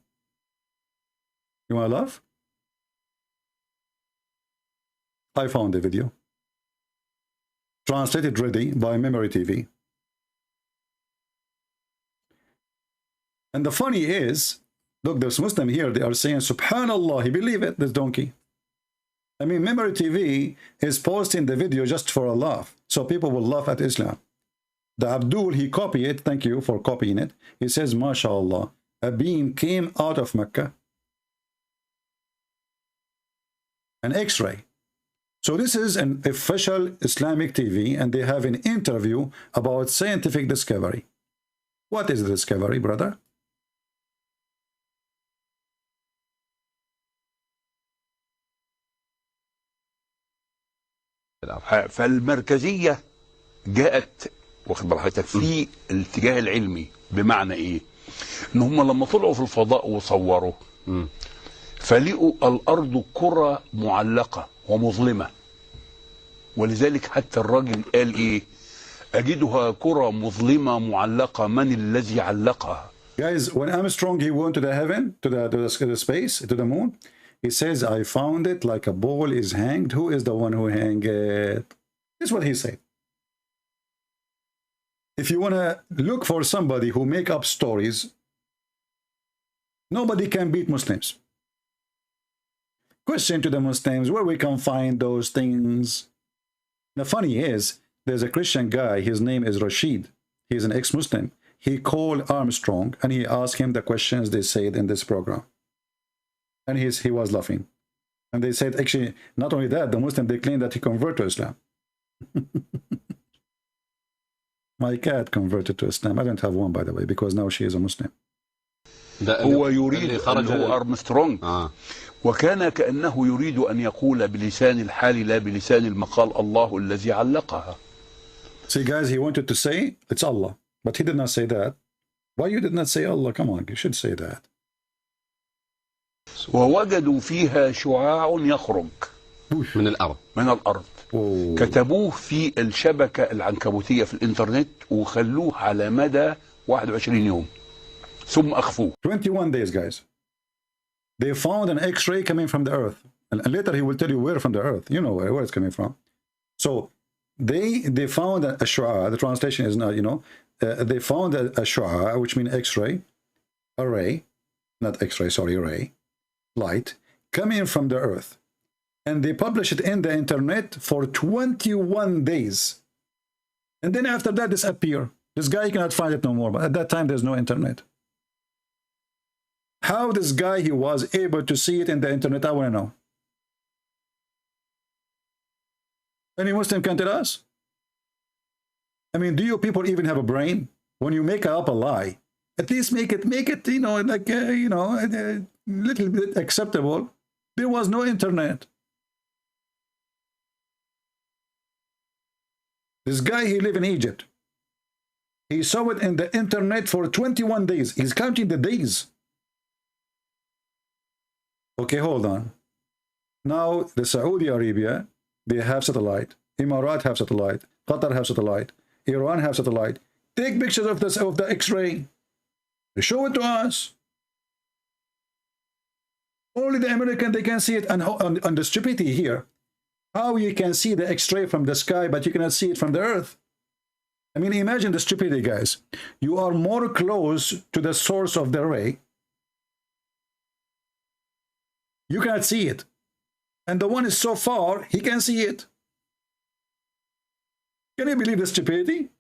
You want to laugh? I found the video. Translated ready by Memory TV. And the funny is, look, there's Muslim here, they are saying, Subhanallah, he believe it, this donkey. I mean, Memory TV is posting the video just for a laugh, so people will laugh at Islam. The Abdul, he copied it, thank you for copying it. He says, MashaAllah, a being came out of Mecca. An X-ray. So this is an official Islamic TV, and they have an interview about scientific discovery. What is the discovery, brother?
فالمركزية جاءت واخد بالك في الاتجاه العلمي بمعنى ايه؟ ان هم لما طلعوا في الفضاء وصوروا فلقوا الارض كرة معلقة ومظلمة، ولذلك حتى الراجل قال ايه؟ اجدها كرة مظلمة معلقة، من الذي علقها؟
Guys, when Armstrong he went to the heaven, to the space, to the moon, he says, I found it like a ball is hanged. Who is the one who hanged it? This is what he said. If you want to look for somebody who make up stories, nobody can beat Muslims. Question to the Muslims, where we can find those things? The funny is, there's a Christian guy, his name is Rashid. He's an ex-Muslim. He called Armstrong and he asked him the questions they said in this program. And he was laughing. And they said, actually, not only that, the Muslim, they claim that he converted to Islam. My cat converted to Islam. I don't have one, by the way, because now she is a Muslim.
هو يريد أن هو أرمسترونج وكان كأنه يريد أن يقول بلسان الحال لا بلسان المقال الله الذي علقها.
See, guys, he wanted to say it's Allah, but he did not say that. Why you did not say Allah? Come on, you should say that.
ووجدوا فيها شعاع يخرج
من الأرض.
كتبوه في الشبكة العنكبوتية في الإنترنت وخلوه على مدى 21 يوم ثم أخفوه.
21 days, guys. They found an X-ray coming from the earth. And later he will tell you where from the earth. You know where it's coming from. So they found a shu'a. The translation is not, you know, they found a shu'a, which means X-ray, a ray, not X-ray, sorry, ray, light, coming from the earth. And they publish it in the internet for 21 days. And then after that, disappear. This guy cannot find it no more. But at that time, there's no internet. How this guy, he was able to see it in the internet, I want to know. Any Muslim can tell us? I mean, do you people even have a brain? When you make up a lie, at least make it, you know, like, you know, a little bit acceptable. There was no internet. This guy, he lived in Egypt. He saw it in the internet for 21 days. He's counting the days. Okay, hold on. Now, the Saudi Arabia, they have satellite. Emirat have satellite. Qatar have satellite. Iran have satellite. Take pictures of the X-ray. Show it to us. Only the American, they can see it. And on the stupidity here, how you can see the X-ray from the sky, but you cannot see it from the earth. I mean, imagine the stupidity, guys. You are more close to the source of the ray. You cannot see it. And the one is so far, he can see it. Can you believe the stupidity?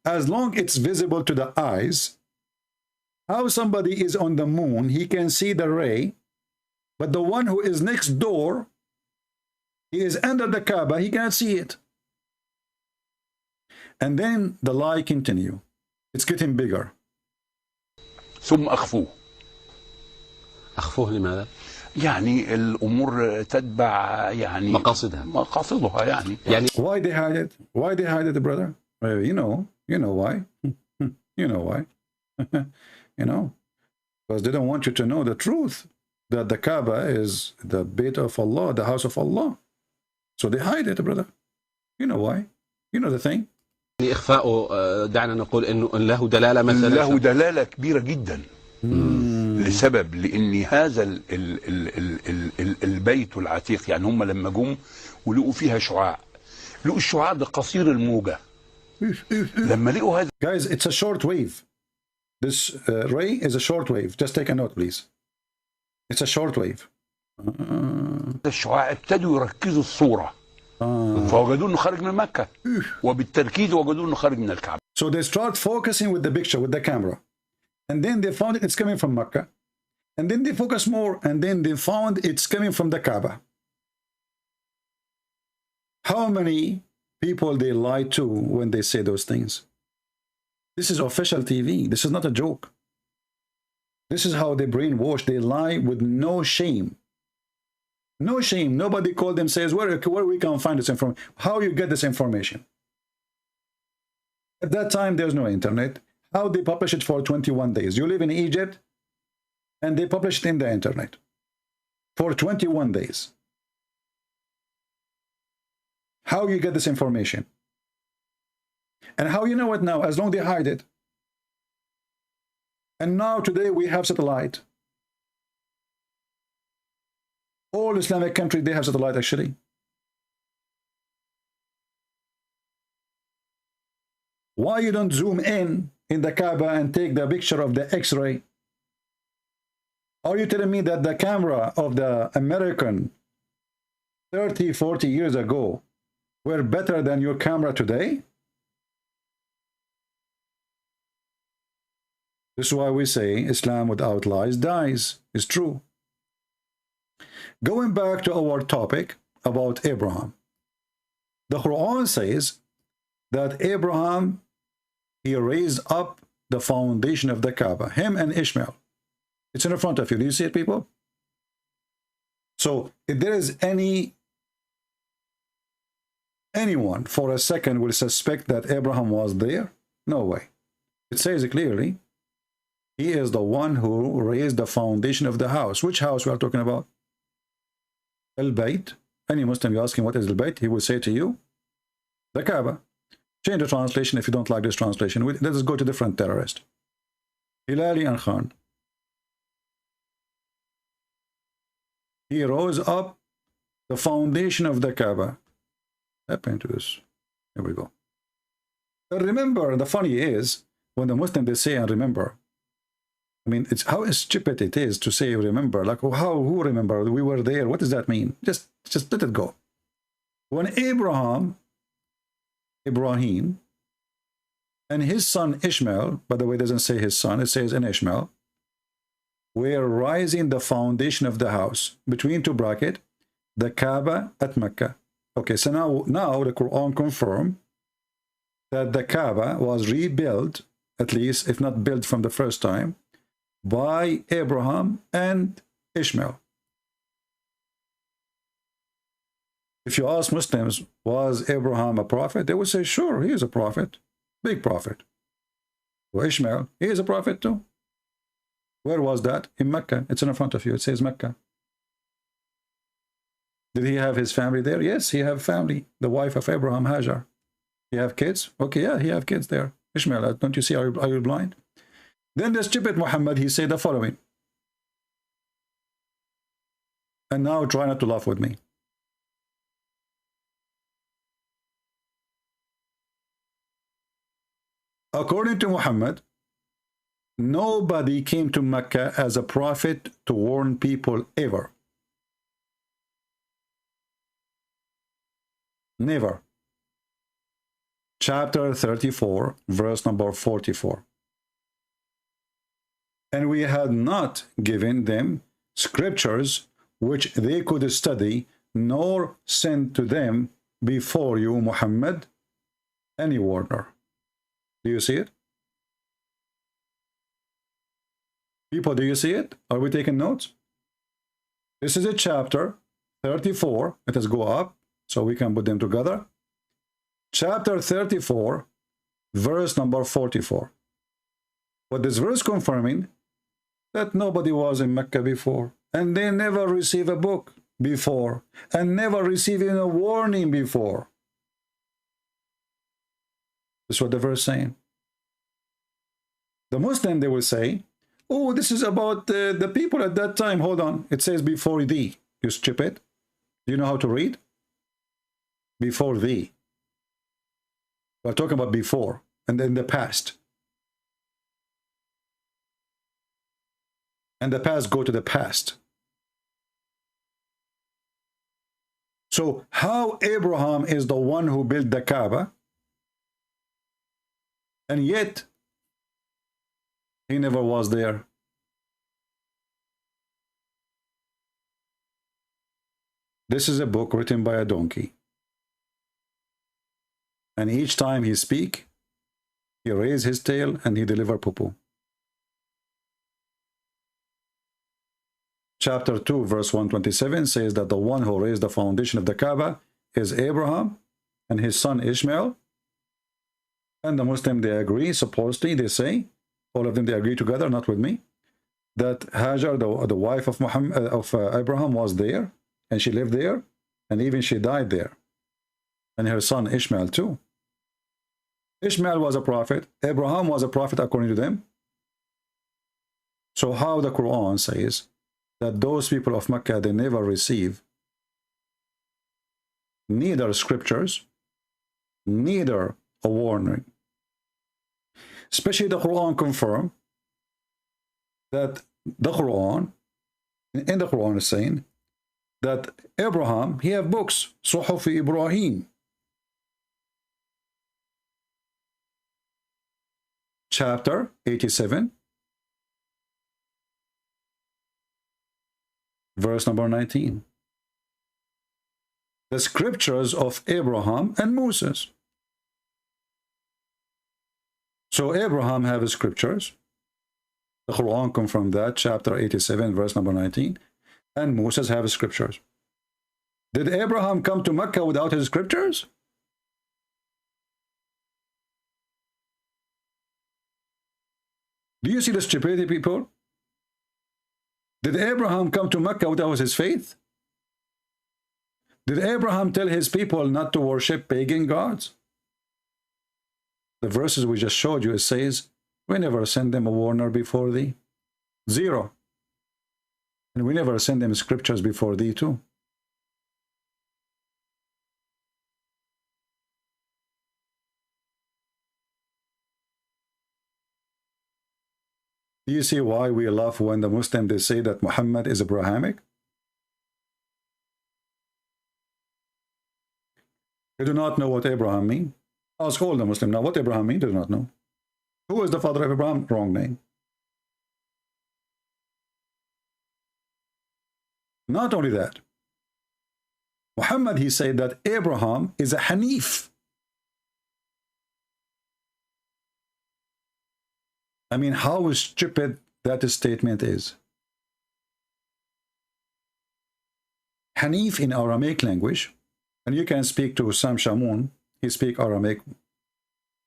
As long it's visible to the eyes, how somebody is on the moon, he can see the ray, but the one who is next door, he is under the Kaaba, he cannot see it. And then the lie continue. It's getting bigger.
ثم أخفوه.
أخفوه لماذا؟
يعني الأمور تتبع يعني مقاصدها يعني.
Why they hide it? Why they hide it, brother? You know why. You know why. You know, because they don't want you to know the truth, that the Kaaba is the Beit of Allah, the house of Allah. So they hide it, brother. You know why. You know the thing.
إخفاؤه دعنا نقول إنه له دلالة مثلا.
له دلالة كبيرة جدا. لسبب لأن هذا البيت العتيق، يعني هم لما جم ولقوا فيها شعاع، لقوا الشعاع ده قصير الموجة. لما لقوا هذا.
Guys, it's a short wave. This ray is a short wave. Just take a note, please. It's a short wave.
الشعاع ابتدوا يركزوا الصورة. فوجدوا انه خارج من مكة. وبالتركيز وجدوا انه خارج من الكعبة.
So they start focusing with the picture, with the camera. And then they found it's coming from Mecca. And then they focus more, and then they found it's coming from the Kaaba. How many people they lie to when they say those things? This is official TV. This is not a joke. This is how they brainwash. They lie with no shame. No shame. Nobody called them, says, where we can find this information? How you get this information? At that time, there's no internet. How they publish it for 21 days? You live in Egypt, and they publish it in the internet for 21 days. How you get this information? And how you know it now? As long as they hide it. And now today we have satellite. All Islamic countries, they have satellite actually. Why you don't zoom in the Kaaba and take the picture of the X-ray? Are you telling me that the camera of the American 30, 40 years ago were better than your camera today? This is why we say Islam without lies dies. It's true. Going back to our topic about Abraham. The Quran says that Abraham, he raised up the foundation of the Kaaba, him and Ishmael. It's in front of you. Do you see it, people? So if there is anyone for a second will suspect that Abraham was there, no way. It says it clearly. He is the one who raised the foundation of the house. Which house we are talking about? Al-Bayt. Any Muslim, you ask him what is Al-Bayt, he will say to you, the Kaaba. Change the translation if you don't like this translation. Let us go to different terrorist. Hilali and Khan. He rose up the foundation of the Kaaba. Tap into this. Here we go. But remember, the funny is, when the Muslim, they say and remember, I mean, it's how stupid it is to say remember. Like, who remember? We were there. What does that mean? Just let it go. When Ibrahim, and his son Ishmael, by the way, it doesn't say his son, it says in Ishmael, were raising the foundation of the house, between two brackets, the Kaaba at Mecca. Okay, so now the Quran confirmed that the Kaaba was rebuilt, at least if not built from the first time, by Abraham and Ishmael. If you ask Muslims, was Abraham a prophet? They would say, sure, he is a prophet, big prophet. Well, Ishmael, he is a prophet too. Where was that? In Mecca. It's in front of you. It says Mecca. Did he have his family there? Yes, he had family. The wife of Abraham, Hajar. He have kids? Okay, yeah, he have kids there. Ishmael, don't you see? Are you blind? Then this Djupet Muhammad, he said the following. And now try not to laugh with me. According to Muhammad, nobody came to Mecca as a prophet to warn people ever. Never. Chapter 34, verse number 44. And we had not given them scriptures which they could study, nor sent to them before you, Muhammad, any warner. Do you see it? People, do you see it? Are we taking notes? This is a chapter 34. Let us go up so we can put them together. Chapter 34, verse number 44. What this verse confirming that nobody was in Mecca before, and they never received a book before, and never received a warning before. That's what the verse saying. The Muslim, they will say, oh, this is about the people at that time. Hold on. It says before thee. You stupid. Do you know how to read? Before thee. We're talking about before and in the past. And the past go to the past. So how Abraham is the one who built the Kaaba, and yet he never was there? This is a book written by a donkey. And each time he speak, he raise his tail and he deliver poo-poo. Chapter 2, verse 127 says that the one who raised the foundation of the Kaaba is Abraham and his son Ishmael. And the Muslim, they agree, supposedly, they say, all of them, they agree together, not with me, that Hajar, the wife of Abraham, was there, and she lived there, and even she died there. And her son Ishmael too. Ishmael was a prophet. Abraham was a prophet according to them. So how the Quran says that those people of Mecca, they never receive neither scriptures, neither a warning. Especially the Quran confirm that the Quran, in the Quran is saying that Abraham, he have books, Suhuf Ibrahim. Chapter 87, verse number 19. The scriptures of Abraham and Moses. So Abraham have his scriptures. The Quran confirmed that, chapter 87, verse number 19. And Moses have his scriptures. Did Abraham come to Mecca without his scriptures? Do you see the stupidity, people? Did Abraham come to Mecca without his faith? Did Abraham tell his people not to worship pagan gods? The verses we just showed you, it says, we never send them a warner before thee. Zero. And we never send them scriptures before thee too. Do you see why we laugh when the Muslims, they say that Muhammad is Abrahamic? They do not know what Abraham means. Ask all the Muslims now what Abraham means. They do not know. Who is the father of Abraham? Wrong name. Not only that, Muhammad, he said that Abraham is a Hanif. I mean, how stupid that statement is. Hanif in Aramaic language, and you can speak to Sam Shamoun, he speaks Aramaic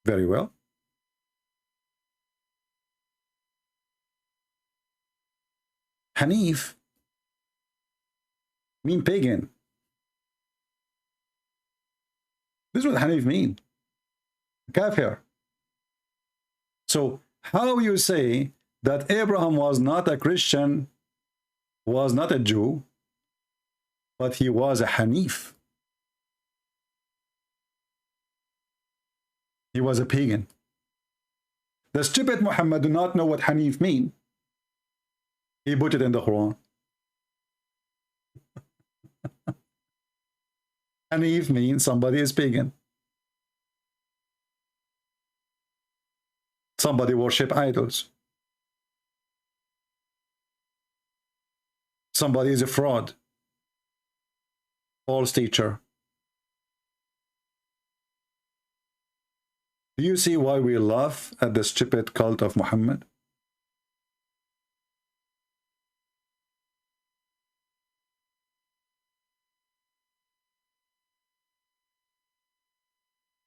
very well. Hanif mean pagan. This is what Hanif mean. Kafir. So how you say that Abraham was not a Christian, was not a Jew, but he was a Hanif? He was a pagan. The stupid Muhammad do not know what Hanif mean. He put it in the Quran. Hanif means somebody is pagan. Somebody worship idols. Somebody is a fraud. False teacher. Do you see why we laugh at the stupid cult of Muhammad?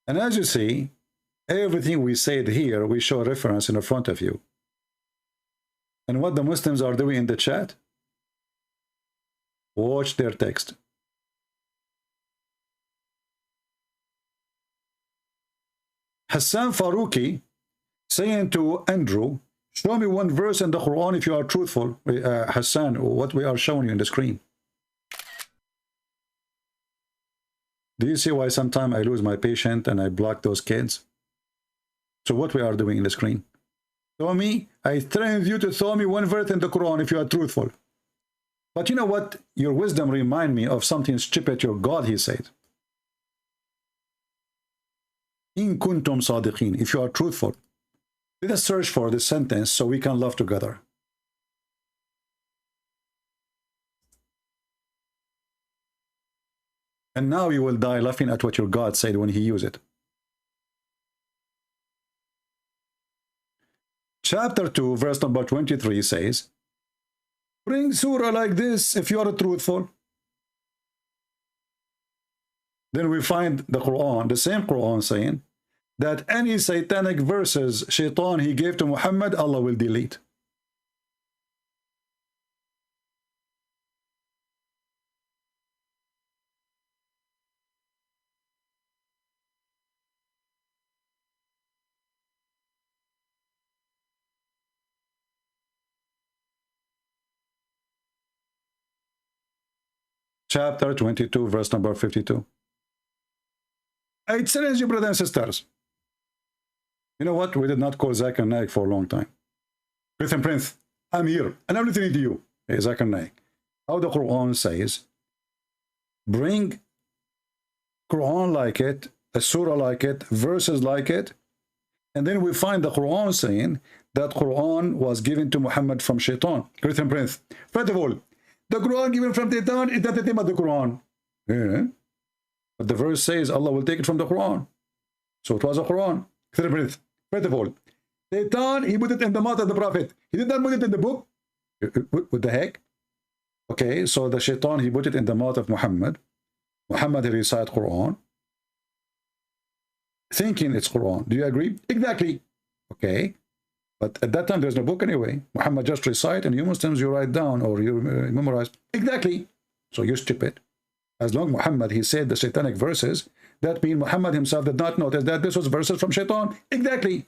And as you see, everything we said here, we show reference in front of you. And what the Muslims are doing in the chat? Watch their text. Hassan Faruqi saying to Andrew, show me one verse in the Quran if you are truthful. Hassan, what we are showing you on the screen. Do you see why sometimes I lose my patience and I block those kids? So what we are doing in the screen? Show me, I trained you to show me one verse in the Quran if you are truthful. But you know what? Your wisdom remind me of something stupid your God, he said. In kuntum sadiqin, if you are truthful. Let us search for this sentence so we can love together. And now you will die laughing at what your God said when he used it. Chapter 2, verse number 23 says, bring surah like this if you are truthful. Then we find the Quran, the same Quran saying that any satanic verses shaitan he gave to Muhammad, Allah will delete. Chapter 22, verse number 52. I challenge you, brothers and sisters. You know what? We did not call Zakir Naik for a long time. Christian Prince, I'm here, and I'm listening to you. Hey, Zakir Naik. How the Quran says, bring Quran like it, a surah like it, verses like it, and then we find the Quran saying that Quran was given to Muhammad from Shaitan. Christian Prince, first of all, the Quran given from Shaitan is not the name of the Quran. Yeah. But the verse says Allah will take it from the Quran. So it was a Quran. First of all, Shaitan, he put it in the mouth of the Prophet. He did not put it in the book. What the heck? Okay, so the Shaitan, he put it in the mouth of Muhammad. Muhammad, he recite Quran, thinking it's Quran. Do you agree? Exactly. Okay. But at that time, there's no book anyway. Muhammad just recite, and you Muslims, you write down or you memorize. Exactly. So you're stupid. As long as Muhammad, he said the satanic verses, that means Muhammad himself did not notice that this was verses from Shaitan. Exactly.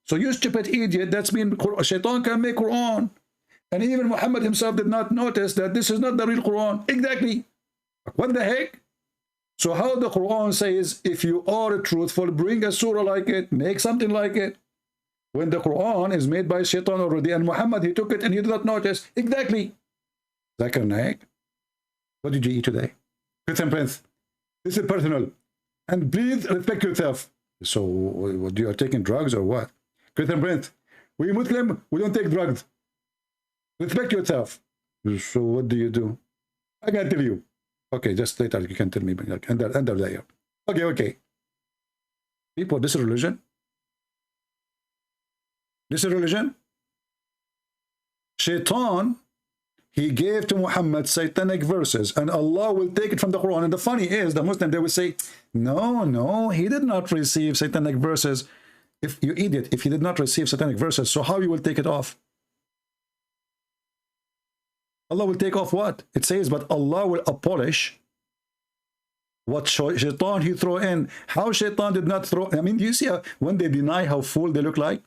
So you stupid idiot, that's mean Shaitan can make Quran. And even Muhammad himself did not notice that this is not the real Quran. Exactly. What the heck? So how the Quran says, if you are truthful, bring a surah like it, make something like it. When the Quran is made by Shaitan already, and Muhammad, he took it and he did not notice. Exactly. Zakir Naik, what did you eat today? Christian Prince, this is personal. And please respect yourself. So, what, you are taking drugs or what? Christian Prince, we Muslim, we don't take drugs. Respect yourself. So, what do you do? I can tell you. Okay, just later you can tell me, like, under there. Okay. People, this is religion. This is religion. Shaitan, he gave to Muhammad satanic verses, and Allah will take it from the Quran. And the funny is, the Muslim, they will say, no, he did not receive satanic verses. If you idiot, if he did not receive satanic verses, so how you will take it off? Allah will take off what? It says, but Allah will abolish what Shaitan he throw in. How Shaitan did not throw, I mean, do you see when they deny how fool they look like?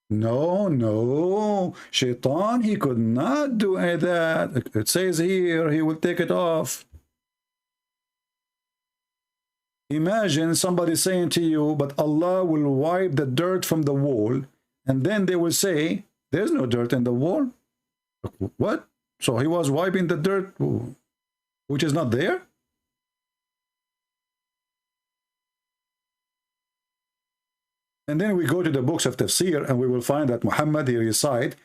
No, Shaitan, he could not do that. It says here, he will take it off. Imagine somebody saying to you, but Allah will wipe the dirt from the wall, and then they will say, there's no dirt in the wall. What? So he was wiping the dirt, which is not there? And then we go to the books of tafsir, and we will find that Muhammad, he recite,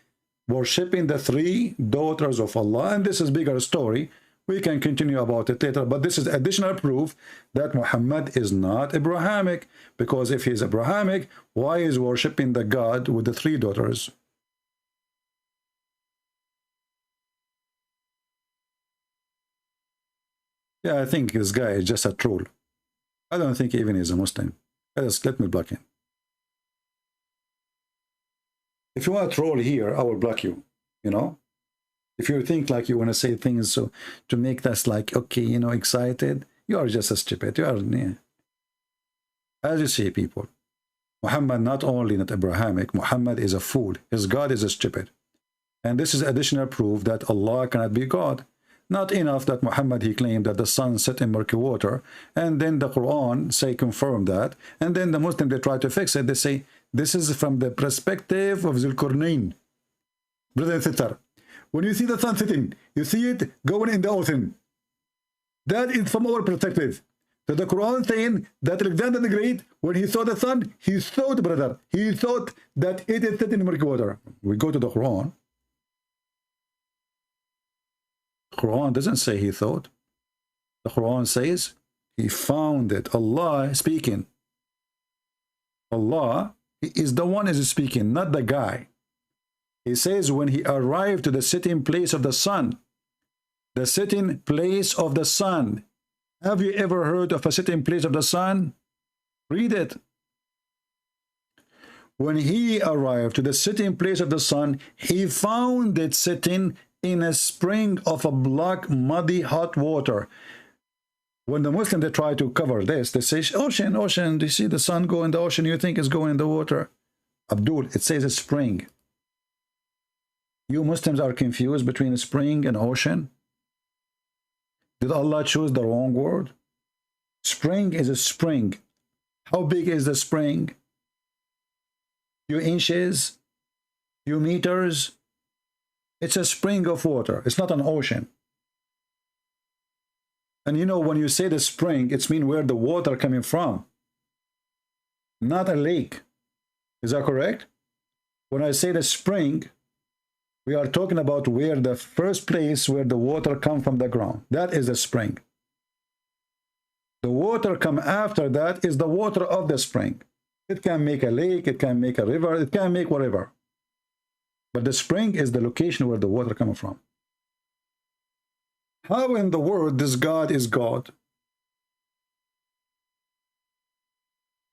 worshipping the 3 daughters of Allah. And this is bigger story. We can continue about it later. But this is additional proof that Muhammad is not Abrahamic. Because if he is Abrahamic, why is worshipping the God with the 3 daughters? Yeah, I think this guy is just a troll. I don't think even he's a Muslim. Let me block him. If you want to troll here, I will block you, you know. If you think like you want to say things so to make us like, okay, you know, excited, you are just a stupid. You are, yeah. As you see, people, Muhammad not only not Abrahamic, Muhammad is a fool. His God is a stupid. And this is additional proof that Allah cannot be God. Not enough that Muhammad, he claimed that the sun set in murky water, and then the Quran say confirm that, and then the Muslim, they try to fix it. They say, this is from the perspective of Zulkarnain. Brother and sister, when you see the sun setting, you see it going in the ocean. That is from our perspective. So the Quran saying that Alexander the Great, when he saw the sun, he thought, brother, he thought that it is set in murky water. We go to the Quran. The Quran doesn't say he thought. The Quran says he found it. Allah speaking. Allah is the one is speaking, not the guy. He says when he arrived to the sitting place of the sun. The sitting place of the sun. Have you ever heard of a sitting place of the sun? Read it. When he arrived to the sitting place of the sun, he found it sitting in a spring of a black, muddy, hot water. When the Muslims, they try to cover this, they say, ocean, ocean. Do you see the sun go in the ocean? You think it's going in the water? Abdul, it says a spring. You Muslims are confused between a spring and ocean. Did Allah choose the wrong word? Spring is a spring. How big is the spring? Few inches? Few meters? It's a spring of water. It's not an ocean. And you know, when you say the spring, it's mean where the water coming from, not a lake. Is that correct? When I say the spring, we are talking about where the first place where the water come from the ground. That is the spring. The water come after that is the water of the spring. It can make a lake, it can make a river, it can make whatever. But the spring is the location where the water comes from. How in the world this God is God?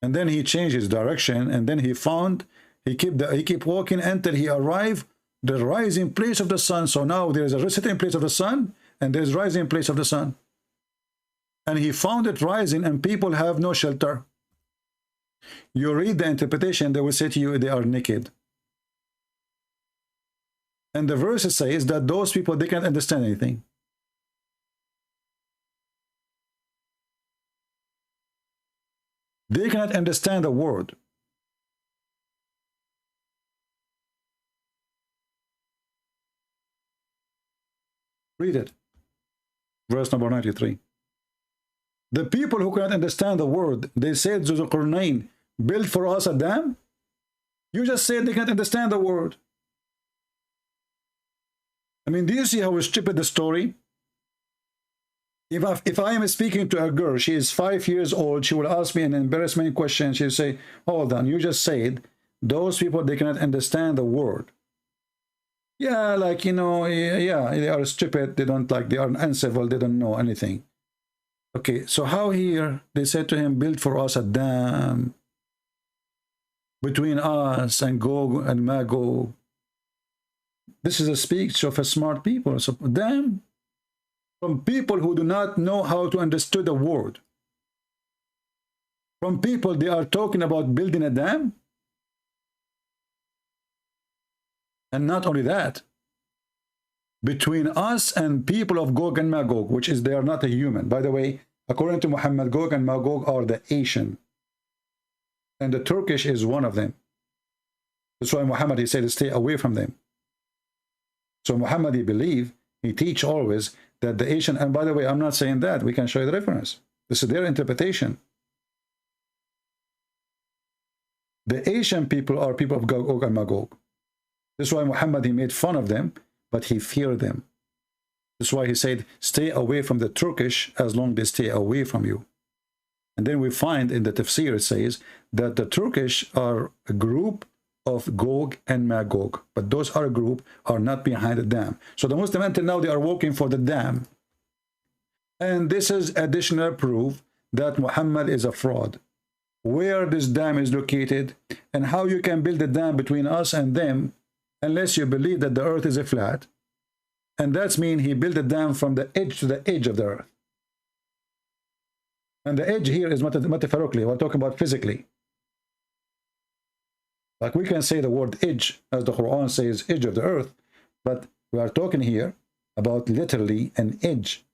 And then he changed his direction, and then he found, he keep walking until he arrived the rising place of the sun. So now there is a setting place of the sun, and there is rising place of the sun. And he found it rising, and people have no shelter. You read the interpretation, they will say to you, they are naked. And the verse says that those people, they can't understand anything. They cannot understand a word. Read it. Verse number 93. The people who cannot understand the word, they said to the Qur'an, build for us a dam? You just said they can't understand the word. I mean, do you see how stupid the story? If I am speaking to a girl, she is 5 years old, she will ask me an embarrassment question. She'll say, hold on, you just said those people, they cannot understand the word. Yeah, like, you know, yeah, they are stupid, they don't like, they are uncivil, they don't know anything. Okay, so how here they said to him, build for us a dam between us and Gog and Magog. This is a speech of a smart people. So dam from people who do not know how to understand the word. From people, they are talking about building a dam. And not only that, between us and people of Gog and Magog, which is, they are not a human. By the way, according to Muhammad, Gog and Magog are the Asian. And the Turkish is one of them. That's why Muhammad, he said, stay away from them. So Muhammad, he believe, he teach always that the Asian, and by the way, I'm not saying that, we can show you the reference. This is their interpretation. The Asian people are people of Gog and Magog. This is why Muhammad, he made fun of them, but he feared them. That's why he said, stay away from the Turkish as long as they stay away from you. And then we find in the tafsir, it says that the Turkish are a group of Gog and Magog, but those other group are not behind the dam. So the Muslim until now, they are working for the dam. And this is additional proof that Muhammad is a fraud. Where this dam is located and how you can build a dam between us and them, unless you believe that the earth is a flat. And that's mean he built a dam from the edge to the edge of the earth. And the edge here is metaphorically, we're talking about physically. Like we can say the word edge, as the Quran says, edge of the earth, but we are talking here about literally an edge.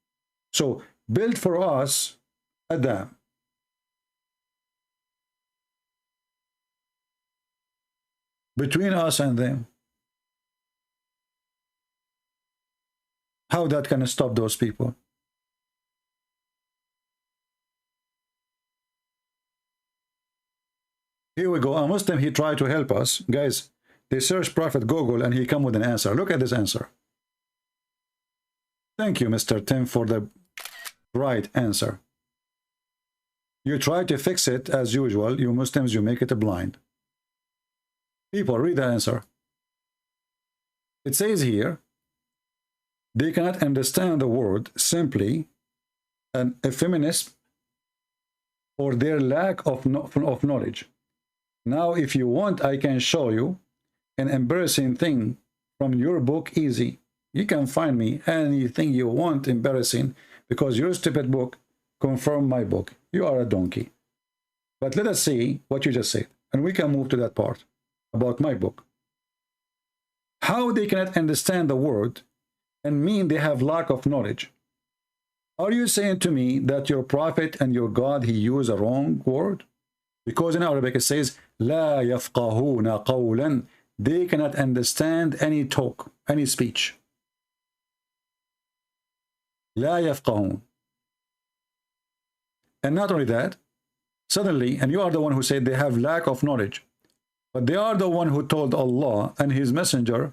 So build for us a dam. Between us and them. How that can stop those people? Here we go. A Muslim, he tried to help us. Guys, they search Prophet Google and he come with an answer. Look at this answer. Thank you, Mr. Tim, for the right answer. You try to fix it as usual. You Muslims, you make it blind. People, read the answer. It says here, they cannot understand the word simply an effeminate or their lack of knowledge. Now, if you want, I can show you an embarrassing thing from your book easy. You can find me anything you want embarrassing because your stupid book confirmed my book. You are a donkey. But let us see what you just said. And we can move to that part about my book. How they cannot understand the word and mean they have lack of knowledge. Are you saying to me that your prophet and your God, he used a wrong word? Because in Arabic it says, لا يفقهون قولا. They cannot understand any talk, any speech. لا يفقهون. And not only that, suddenly, and you are the one who said they have lack of knowledge, but they are the one who told Allah and his messenger,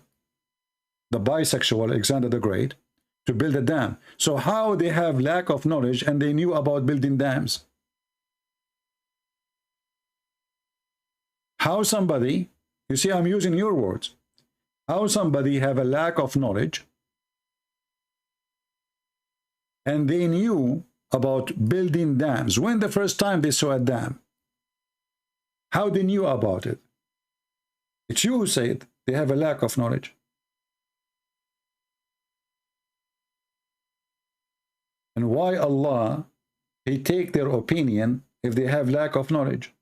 the bisexual Alexander the Great, to build a dam. So how they have lack of knowledge and they knew about building dams? How somebody, you see, I'm using your words, how somebody have a lack of knowledge and they knew about building dams. When the first time they saw a dam? How they knew about it? It's you who said they have a lack of knowledge. And why Allah, he take their opinion if they have lack of knowledge?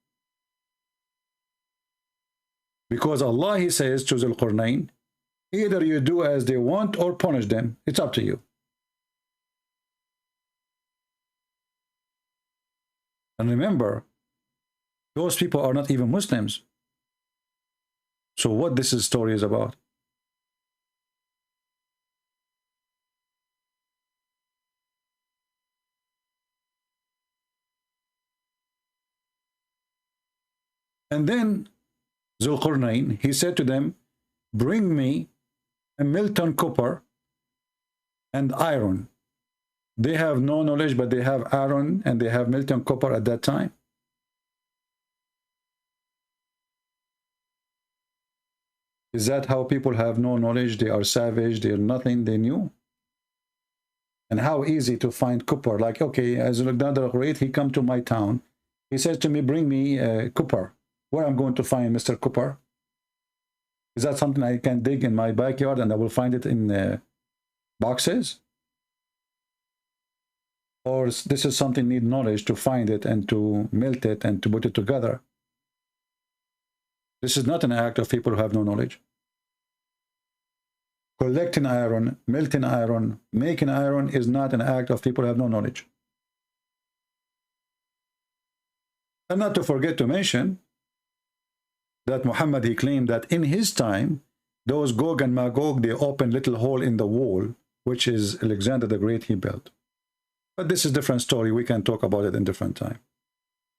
Because Allah, he says to Zul Qarnayn, either you do as they want or punish them. It's up to you. And remember, those people are not even Muslims. So what this story is about? And then Zul Qarnayn, he said to them, bring me a Milton copper and iron. They have no knowledge, but they have iron and they have molten copper at that time. Is that how people have no knowledge? They are savage, they are nothing, they knew. And how easy to find copper. Like, okay, as Alexander Great, he come to my town. He says to me, bring me copper. Where I'm going to find Mr. Copper? Is that something I can dig in my backyard and I will find it in boxes? Or this is something need knowledge to find it and to melt it and to put it together? This is not an act of people who have no knowledge. Collecting iron, melting iron, making iron is not an act of people who have no knowledge. And not to forget to mention that Muhammad, he claimed that in his time, those Gog and Magog, they opened little hole in the wall, which is Alexander the Great, he built. But this is a different story. We can talk about it in different time.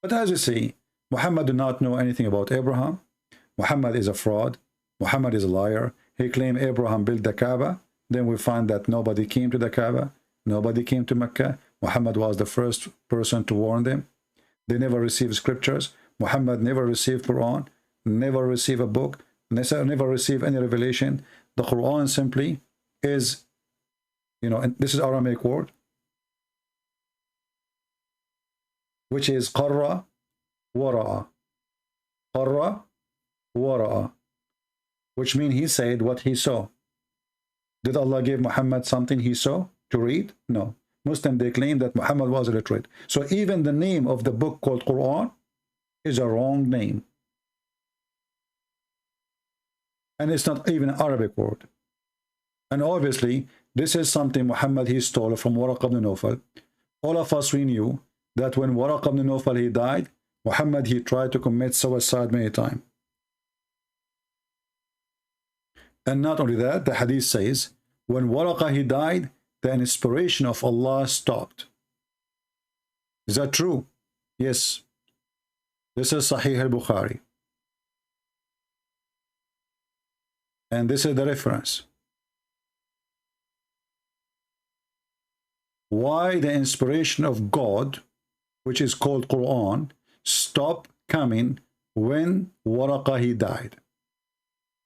But as you see, Muhammad did not know anything about Abraham. Muhammad is a fraud. Muhammad is a liar. He claimed Abraham built the Kaaba. Then we find that nobody came to the Kaaba. Nobody came to Mecca. Muhammad was the first person to warn them. They never received scriptures. Muhammad never received Quran, never received a book, never received any revelation. The Quran simply is, and this is Aramaic word, which is qarra wara'a. Qarra wara'a, which means he said what he saw. Did Allah give Muhammad something he saw to read? No. Muslim, they claim that Muhammad was illiterate. So even the name of the book called Quran is a wrong name. And it's not even an Arabic word. And obviously, this is something Muhammad, he stole from Waraq ibn Nawfal. All of us, we knew that when Waraq ibn Nawfal, he died, Muhammad, he tried to commit suicide many times. And not only that, the hadith says, when Waraqah, he died, the inspiration of Allah stopped. Is that true? Yes. This is Sahih al-Bukhari. And this is the reference. Why the inspiration of God, which is called Quran, stopped coming when Waraqah, he died.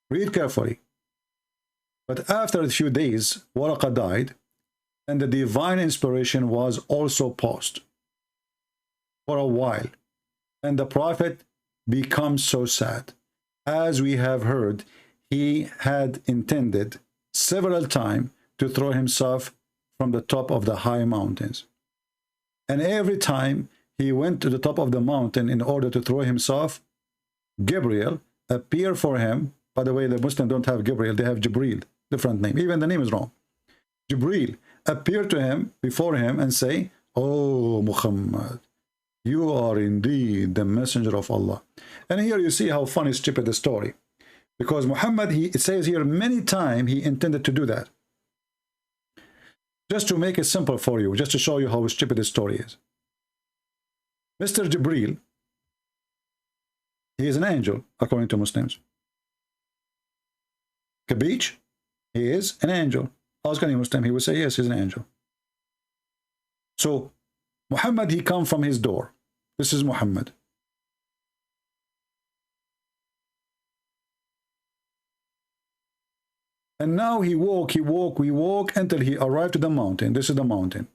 Read carefully. But after a few days, Waraqah died, and the divine inspiration was also paused for a while. And the Prophet becomes so sad. As we have heard, he had intended several times to throw himself from the top of the high mountains. And every time he went to the top of the mountain in order to throw himself, Gabriel appeared for him. By the way, the Muslims don't have Gabriel, they have Jibril, different name. Even the name is wrong. Jibril appeared to him, before him, and say, "Oh Muhammad, you are indeed the messenger of Allah." And here you see how funny, stupid the story. Because Muhammad, it says here many times he intended to do that. Just to make it simple for you, just to show you how stupid the story is. Mr. Jibril, he is an angel, according to Muslims. Kabich, he is an angel. Ask any Muslim, he would say, yes, he's an angel. So, Muhammad, he come from his door. This is Muhammad. And now he walk until he arrived to the mountain. This is the mountain.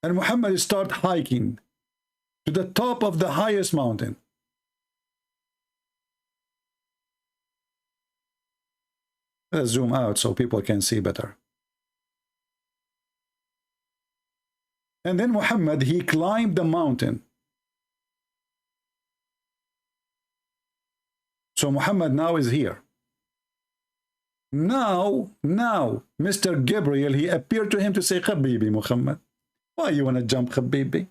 And Muhammad start hiking to the top of the highest mountain. Let's zoom out so people can see better. And then Muhammad, he climbed the mountain. So Muhammad now is here. Now, Mr. Gabriel, he appeared to him to say, Habibi Muhammad, why you want to jump, Habibi?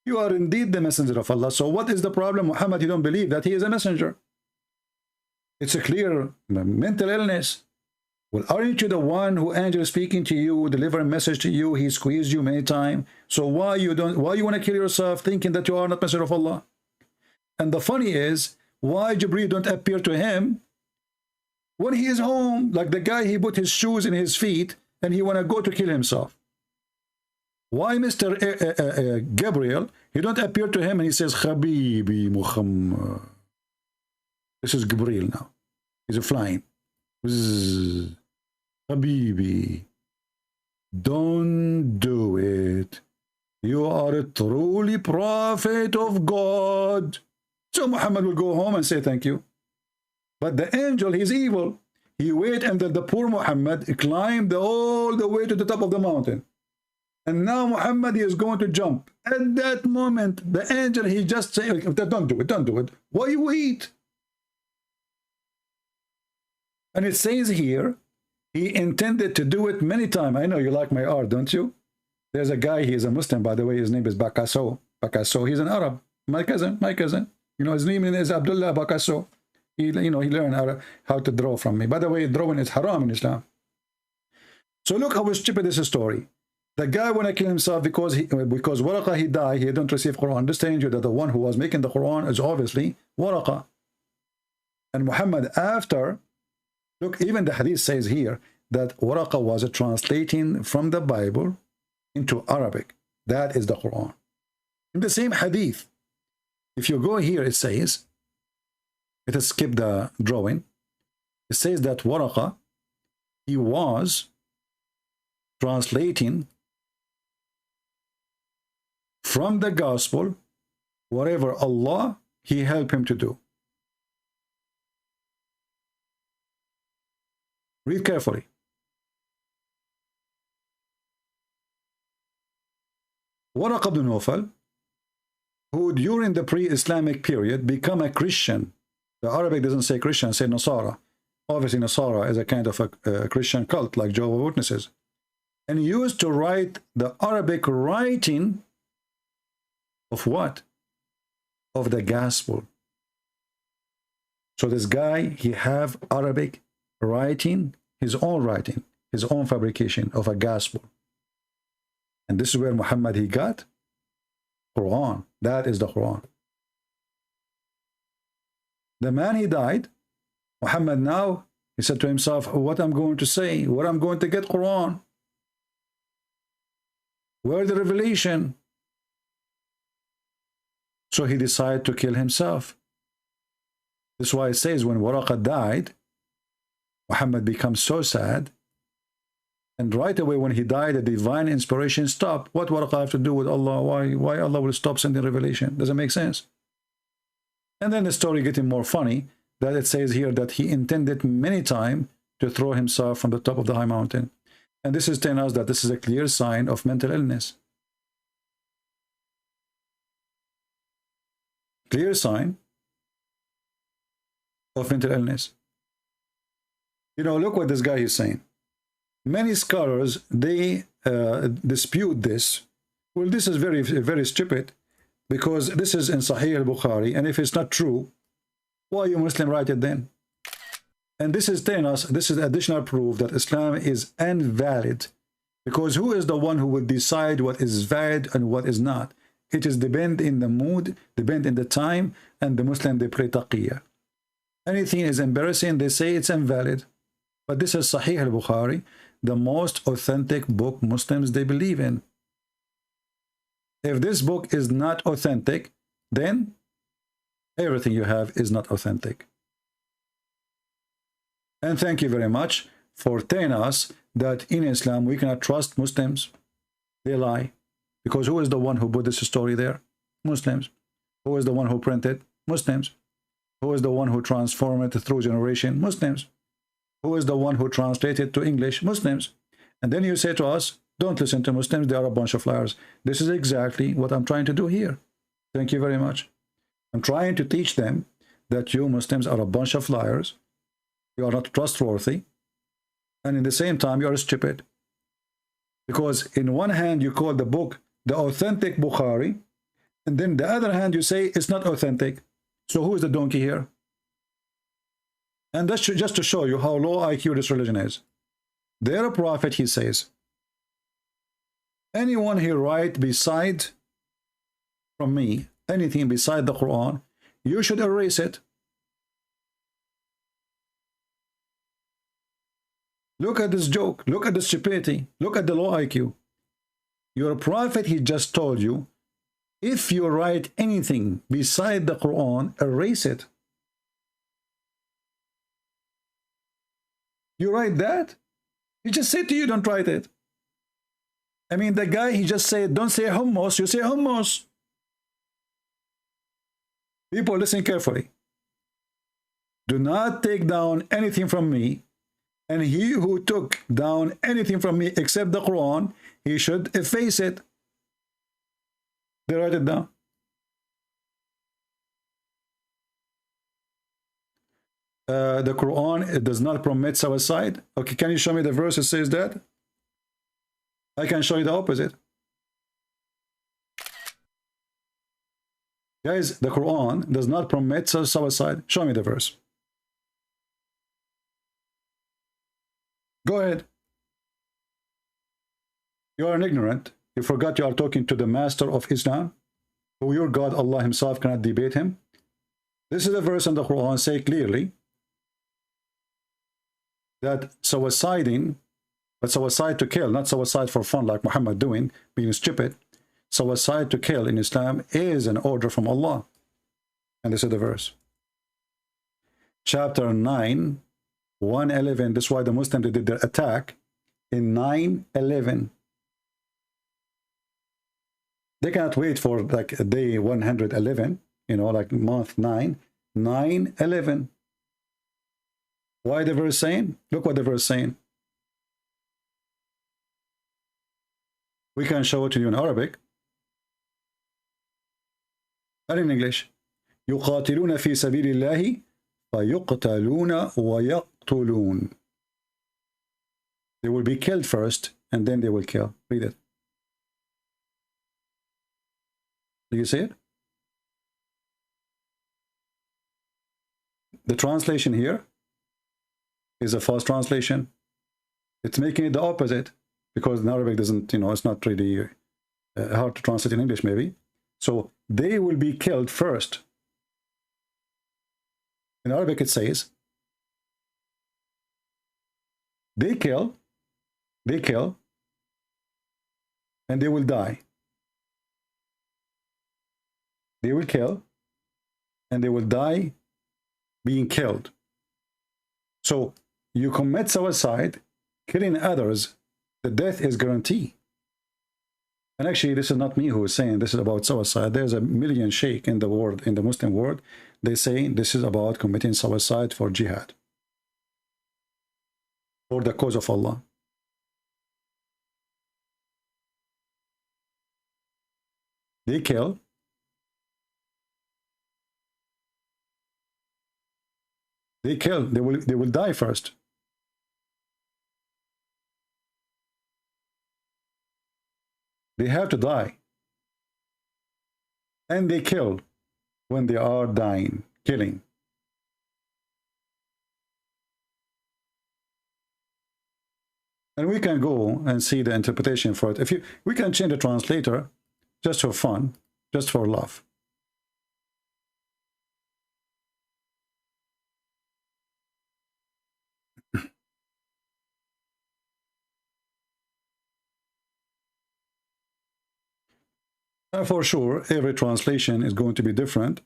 You are indeed the messenger of Allah. So what is the problem, Muhammad? You don't believe that he is a messenger. It's a clear mental illness. Well, aren't you the one who angel speaking to you, deliver a message to you? He squeezed you many times. So why you want to kill yourself thinking that you are not messenger of Allah? And the funny is, why Jibreel don't appear to him When he is home, like the guy, he put his shoes in his feet and he want to go to kill himself. Why Mr. Gabriel, he don't appear to him and he says, Habibi Muhammad. This is Gabriel now. He's flying. Habibi, don't do it. You are a truly prophet of God. So Muhammad will go home and say thank you. But the angel, he's evil. He wait until the poor Muhammad climbed all the way to the top of the mountain. And now Muhammad is going to jump. At that moment, the angel, he just say, don't do it, don't do it. Why you eat? And it says here, he intended to do it many times. I know you like my art, don't you? There's a guy, he is a Muslim, by the way, his name is Bakasso. Bakasso, he's an Arab. My cousin. You know, his name is Abdullah Bakasso. He learned how to draw from me. By the way, drawing is haram in Islam. So look how stupid this story. The guy want to kill himself because Waraqa, he died, he didn't receive Quran. Understand you that the one who was making the Quran is obviously Waraqa. And Muhammad after, look, even the hadith says here that Waraqa was translating from the Bible into Arabic. That is the Quran. In the same hadith, if you go here, it says, let us skip the drawing. It says that Waraqa, he was translating from the gospel whatever Allah, he helped him to do. Read carefully. Waraqa ibn Nawfal, who during the pre-Islamic period become a Christian. The Arabic doesn't say Christian, say Nasara. Obviously Nasara is a kind of a Christian cult like Jehovah's Witnesses. And used to write the Arabic writing of what? Of the gospel. So this guy, he have Arabic writing, his own fabrication of a gospel. And this is where Muhammad, he got Quran. That is the Quran. The man, he died. Muhammad now, he said to himself, what I'm going to say, where I'm going to get Quran, where the revelation. So he decided to kill himself. This is why it says when Waraqa died, Muhammad becomes so sad. And right away when he died, the divine inspiration stopped. What Waraqa have to do with Allah? Why Allah will stop sending revelation? Doesn't make sense. And then the story getting more funny, that it says here that he intended many times to throw himself from the top of the high mountain. And this is telling us that this is a clear sign of mental illness. Clear sign of mental illness. You know, look what this guy is saying. Many scholars, they dispute this. Well, this is very, very stupid, because this is in Sahih al-Bukhari, and if it's not true, why you Muslim write it then? And this is telling us, this is additional proof that Islam is invalid, because who is the one who will decide what is valid and what is not? It is depend in the mood, depend in the time, and the Muslim, they pray taqiyya. Anything is embarrassing, they say it's invalid. But this is Sahih al-Bukhari, the most authentic book Muslims, they believe in. If this book is not authentic, then everything you have is not authentic. And thank you very much for telling us that in Islam we cannot trust Muslims. They lie. Because who is the one who put this story there? Muslims. Who is the one who printed? Muslims. Who is the one who transformed it through generation? Muslims. Who is the one who translated to English? Muslims. And then you say to us, don't listen to Muslims, they are a bunch of liars. This is exactly what I'm trying to do here. Thank you very much. I'm trying to teach them that you Muslims are a bunch of liars. You are not trustworthy. And in the same time, you are stupid. Because in one hand, you call the book the authentic Bukhari, and then the other hand, you say it's not authentic. So who is the donkey here? And that's just to show you how low IQ this religion is. Their prophet, he says, anyone he write beside from me, anything beside the Quran, you should erase it. Look at this joke. Look at this stupidity. Look at the low IQ. Your prophet, he just told you, if you write anything beside the Quran, erase it. You write that? He just said to you, don't write it. I mean, the guy, he just said, don't say hummus, you say hummus. People, listen carefully. Do not take down anything from me. And he who took down anything from me except the Quran, he should efface it. They write it down. The Quran, it does not permit suicide. Okay, can you show me the verse that says that? I can show you the opposite. Guys, the Quran does not permit suicide. Show me the verse. Go ahead. You are an ignorant. You forgot you are talking to the master of Islam, who your God, Allah himself, cannot debate him. This is a verse in the Quran say clearly that suiciding, but suicide to kill, not suicide for fun like Muhammad doing, being stupid. Suicide to kill in Islam is an order from Allah. And this is the verse. Chapter 9, 111. This is why the Muslims did their attack in 9:11. They cannot wait for like day 111, you know, like month 9, 9:11. Why the verse saying? Look what the verse saying. We can show it to you in Arabic and in English. يقاتلون في سبيل الله فيقتلون ويقتلون. They will be killed first and then they will kill. Read it. Do you see it? The translation here is a false translation. It's making it the opposite because in Arabic doesn't, you know, it's not really hard to translate in English maybe. So they will be killed first. In Arabic it says they kill, and they will die. They will kill, and they will die being killed. So you commit suicide, killing others, the death is guaranteed. And actually, this is not me who is saying this is about suicide. There's a million sheikh in the world, in the Muslim world. They say this is about committing suicide for jihad, for the cause of Allah. They kill. They kill. They will die first. They have to die. And they kill when they are dying, killing. And we can go and see the interpretation for it. We can change the translator just for fun, just for love. For sure, every translation is going to be different,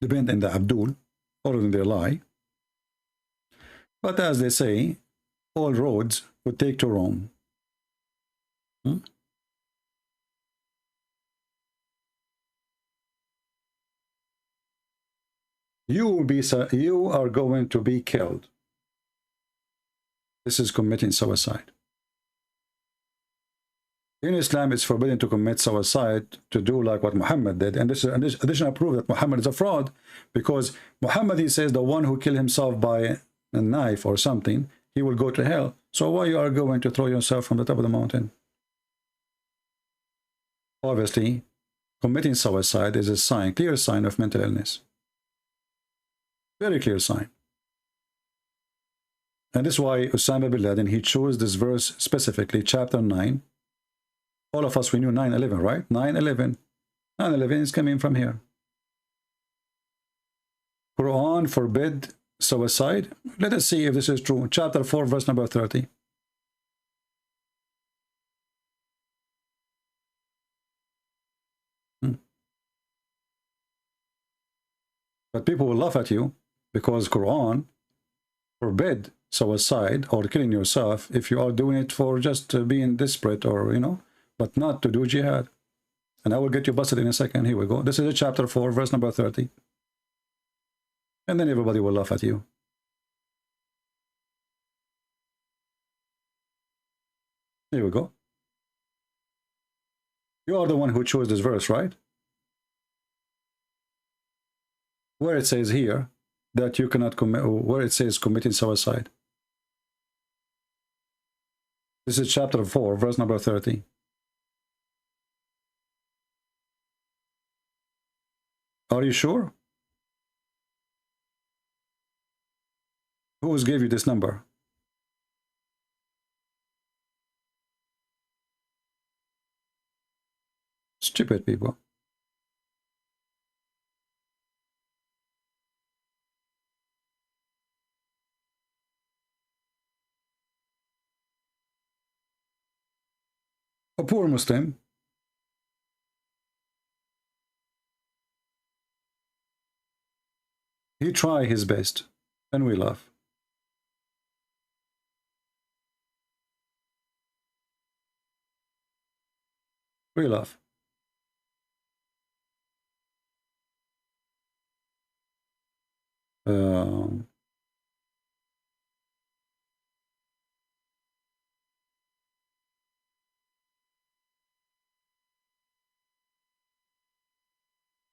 depending on the Abdul or in their lie. But as they say, all roads would take to Rome. You are going to be killed. This is committing suicide. In Islam, it's forbidden to commit suicide, to do like what Muhammad did. And this is additional proof that Muhammad is a fraud, because Muhammad, he says, the one who killed himself by a knife or something, he will go to hell. So why you are going to throw yourself from the top of the mountain? Obviously, committing suicide is a sign, clear sign of mental illness. Very clear sign. And this is why Osama bin Laden, he chose this verse specifically, chapter 9. All of us, we knew 9/11, right? 9/11. 9/11 is coming from here. Quran forbid suicide. Let us see if this is true. Chapter 4, verse number 30. But people will laugh at you because Quran forbid suicide or killing yourself if you are doing it for just being desperate or, you know, but not to do jihad. And I will get you busted in a second. Here we go. This is chapter 4, verse number 30. And then everybody will laugh at you. Here we go. You are the one who chose this verse, right? Where it says here that you cannot commit, where it says committing suicide. This is chapter 4, verse number 30. Are you sure? Who gave you this number? Stupid people. A poor Muslim he try his best and we laugh. We laugh.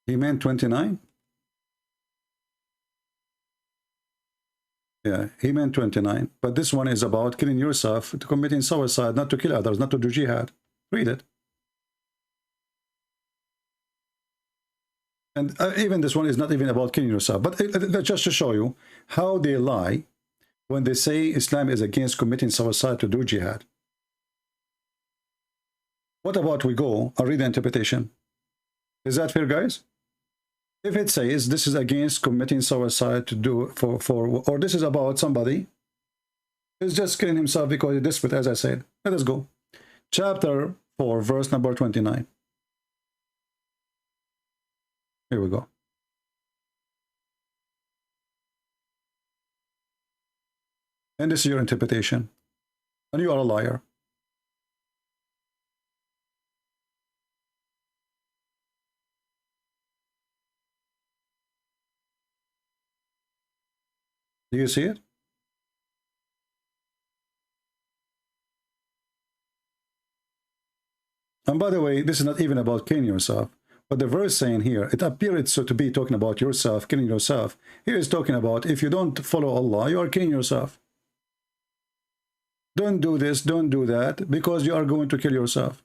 He meant 29? Yeah, he meant 29. But this one is about killing yourself, to committing suicide, not to kill others, not to do jihad. Read it. And even this one is not even about killing yourself. But just to show you how they lie when they say Islam is against committing suicide to do jihad. What about we go and read the interpretation? Is that fair, guys? If it says this is against committing suicide to do or this is about somebody who's just killing himself because he's desperate, as I said. Let us go. Chapter 4, verse number 29. Here we go. And this is your interpretation. And you are a liar. Do you see it? And by the way, this is not even about killing yourself. But the verse saying here, it appears so to be talking about yourself, killing yourself. Here is talking about if you don't follow Allah, you are killing yourself. Don't do this, don't do that, because you are going to kill yourself.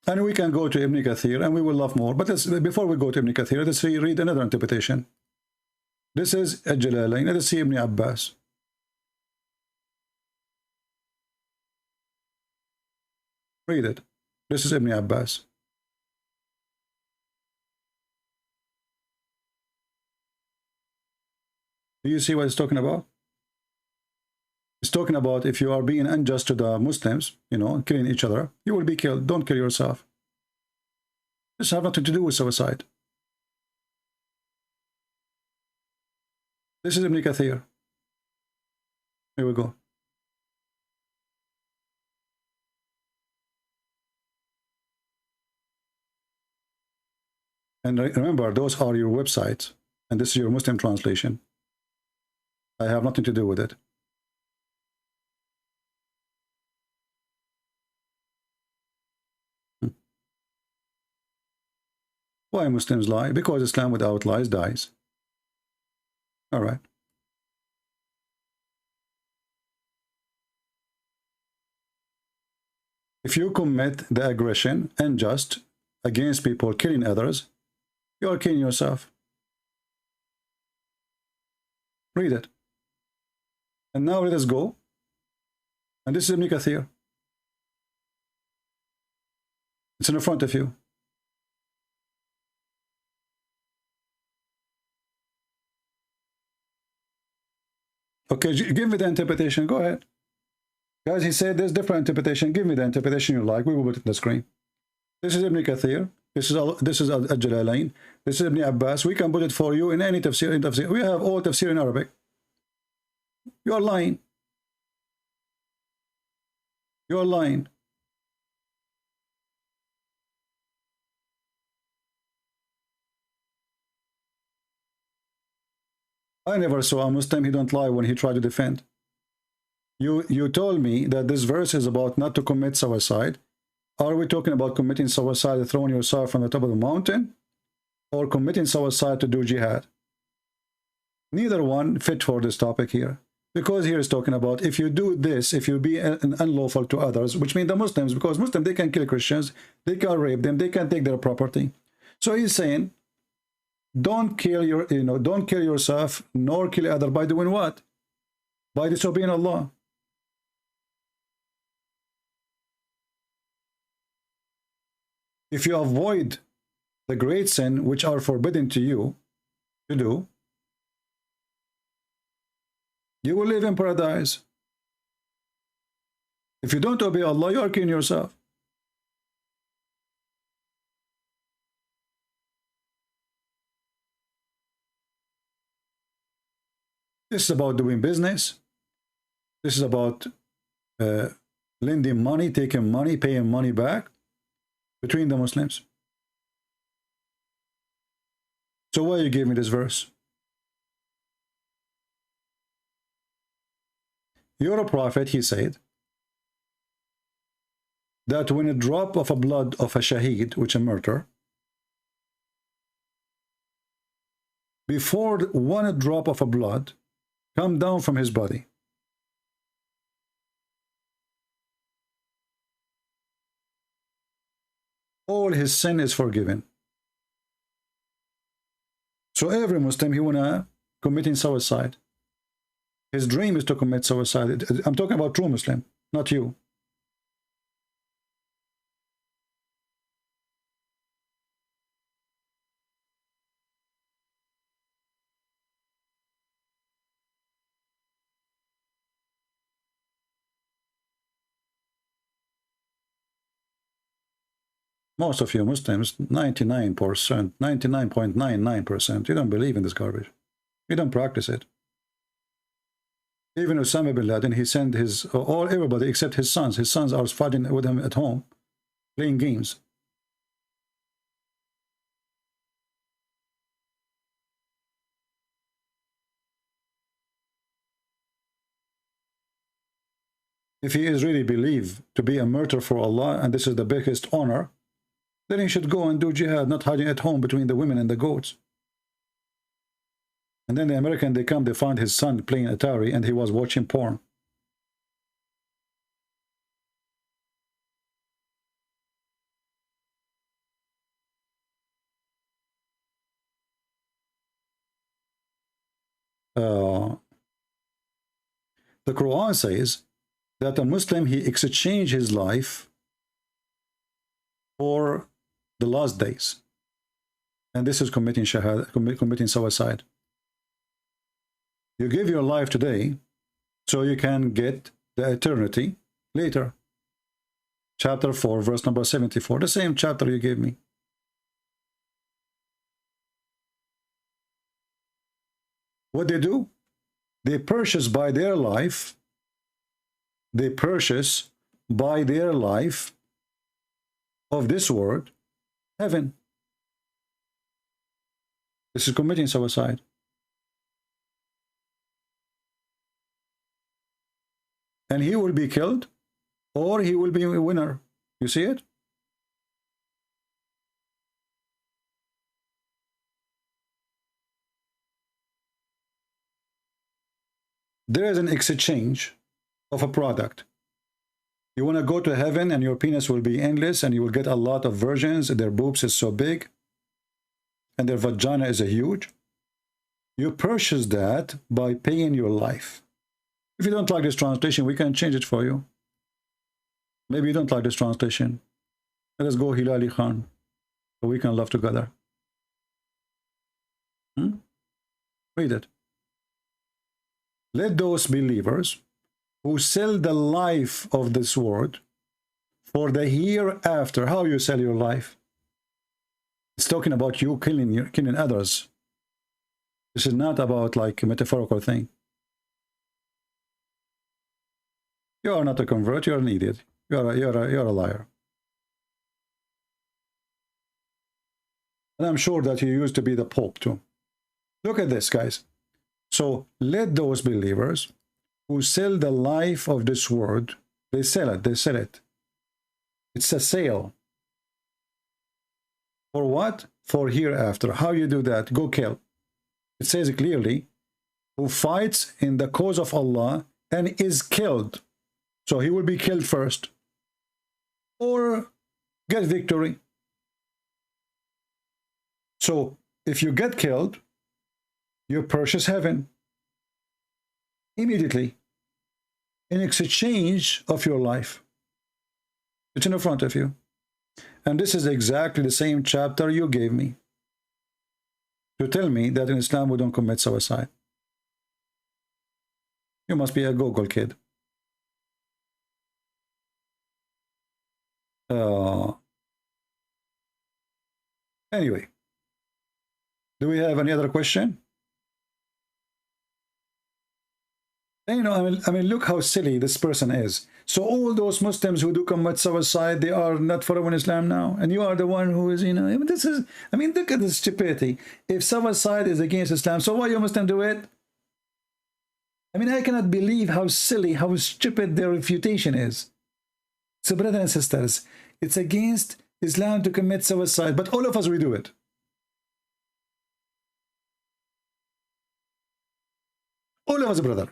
And we can go to Ibn Kathir and we will love more. But before we go to Ibn Kathir, let's read another interpretation. This is Al-Jalalain. Let's see Ibn Abbas. Read it. This is Ibn Abbas. Do you see what it's talking about? It's talking about if you are being unjust to the Muslims, you know, killing each other, you will be killed. Don't kill yourself. This has nothing to do with suicide. This is Ibn Kathir. Here we go. And remember, those are your websites, and this is your Muslim translation. I have nothing to do with it. Why Muslims lie? Because Islam without lies dies. All right. If you commit the aggression unjust against people, killing others, you are killing yourself. Read it. And now let us go. And this is Ibn Kathir. It's in front of you. Okay, give me the interpretation. Go ahead. Guys, he said there's different interpretation. Give me the interpretation you like. We will put it on the screen. This is Ibn Kathir. This is Al-Jalalain. This is Ibn Abbas. We can put it for you in any tafsir. We have all tafsir in Arabic. You are lying. You are lying. I never saw a Muslim, he don't lie when he tried to defend. You told me that this verse is about not to commit suicide. Are we talking about committing suicide, throwing yourself from the top of the mountain, or committing suicide to do jihad? Neither one fit for this topic here. Because here is talking about if you do this, if you be unlawful to others, which means the Muslims, because Muslims, they can kill Christians, they can rape them, they can take their property. So he's saying, don't kill don't kill yourself nor kill other by doing what? By disobeying Allah. If you avoid the great sin which are forbidden to you to do, you will live in paradise. If you don't obey Allah, you are killing yourself. This is about doing business. This is about lending money, taking money, paying money back between the Muslims. So why you gave me this verse? You're a prophet, he said, that when a drop of a blood of a shaheed, which a murder, before one drop of a blood come down from his body, all his sin is forgiven. So every Muslim, he wanna committing suicide. His dream is to commit suicide. I'm talking about true Muslim, not you. Most of you Muslims, 99%, 99.99%, you don't believe in this garbage. You don't practice it. Even Osama bin Laden, he sent everybody except his sons. His sons are fighting with him at home, playing games. If he is really believed to be a martyr for Allah, and this is the biggest honor, then he should go and do jihad, not hiding at home between the women and the goats. And then the American, they come, they find his son playing Atari, and he was watching porn. The Quran says that a Muslim, he exchanged his life for the last days. And this is committing committing suicide. You give your life today so you can get the eternity later. Chapter 4, verse number 74, the same chapter you gave me. What they do? They purchase by their life, of this world, heaven. This is committing suicide. And he will be killed, or he will be a winner. You see it? There is an exchange of a product. You want to go to heaven and your penis will be endless and you will get a lot of virgins, their boobs is so big and their vagina is huge. You purchase that by paying your life. If you don't like this translation, we can change it for you. Maybe you don't like this translation. Let us go Hilali Khan, so we can love together. Read it. let those believers who sell the life of this world for the hereafter. How you sell your life? It's talking about you killing others. This is not about like a metaphorical thing. You are not a convert. You're an idiot. You're a liar. And I'm sure that you used to be the Pope too. Look at this, guys. So let those believers who sell the life of this world, they sell it. It's a sale. For what? For hereafter. How you do that? Go kill. It says clearly, who fights in the cause of Allah and is killed. So he will be killed first. Or get victory. So if you get killed, you purchase heaven immediately in exchange of your life. It's in front of you. And this is exactly the same chapter you gave me to tell me that in Islam we don't commit suicide. You must be a Google kid. Anyway, do we have any other question? And, you know, I mean, look how silly this person is. So all those Muslims who do commit suicide, they are not following Islam now, and you are the one who is, you know. I mean, this is. I mean, look at this stupidity. If suicide is against Islam, so why you Muslim do it? I mean, I cannot believe how silly, how stupid their refutation is. So, brothers and sisters, it's against Islam to commit suicide, but all of us we do it. All of us, brother.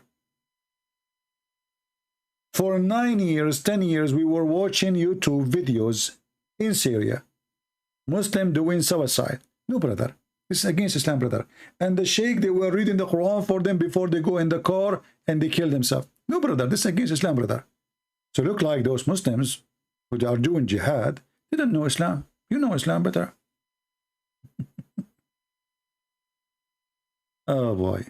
For 9 years, 10 years, we were watching YouTube videos in Syria. Muslim doing suicide. No, brother. This is against Islam, brother. And the sheikh, they were reading the Quran for them before they go in the car and they kill themselves. No, brother. This is against Islam, brother. So look like those Muslims who are doing jihad, they don't know Islam. You know Islam better. Oh, boy.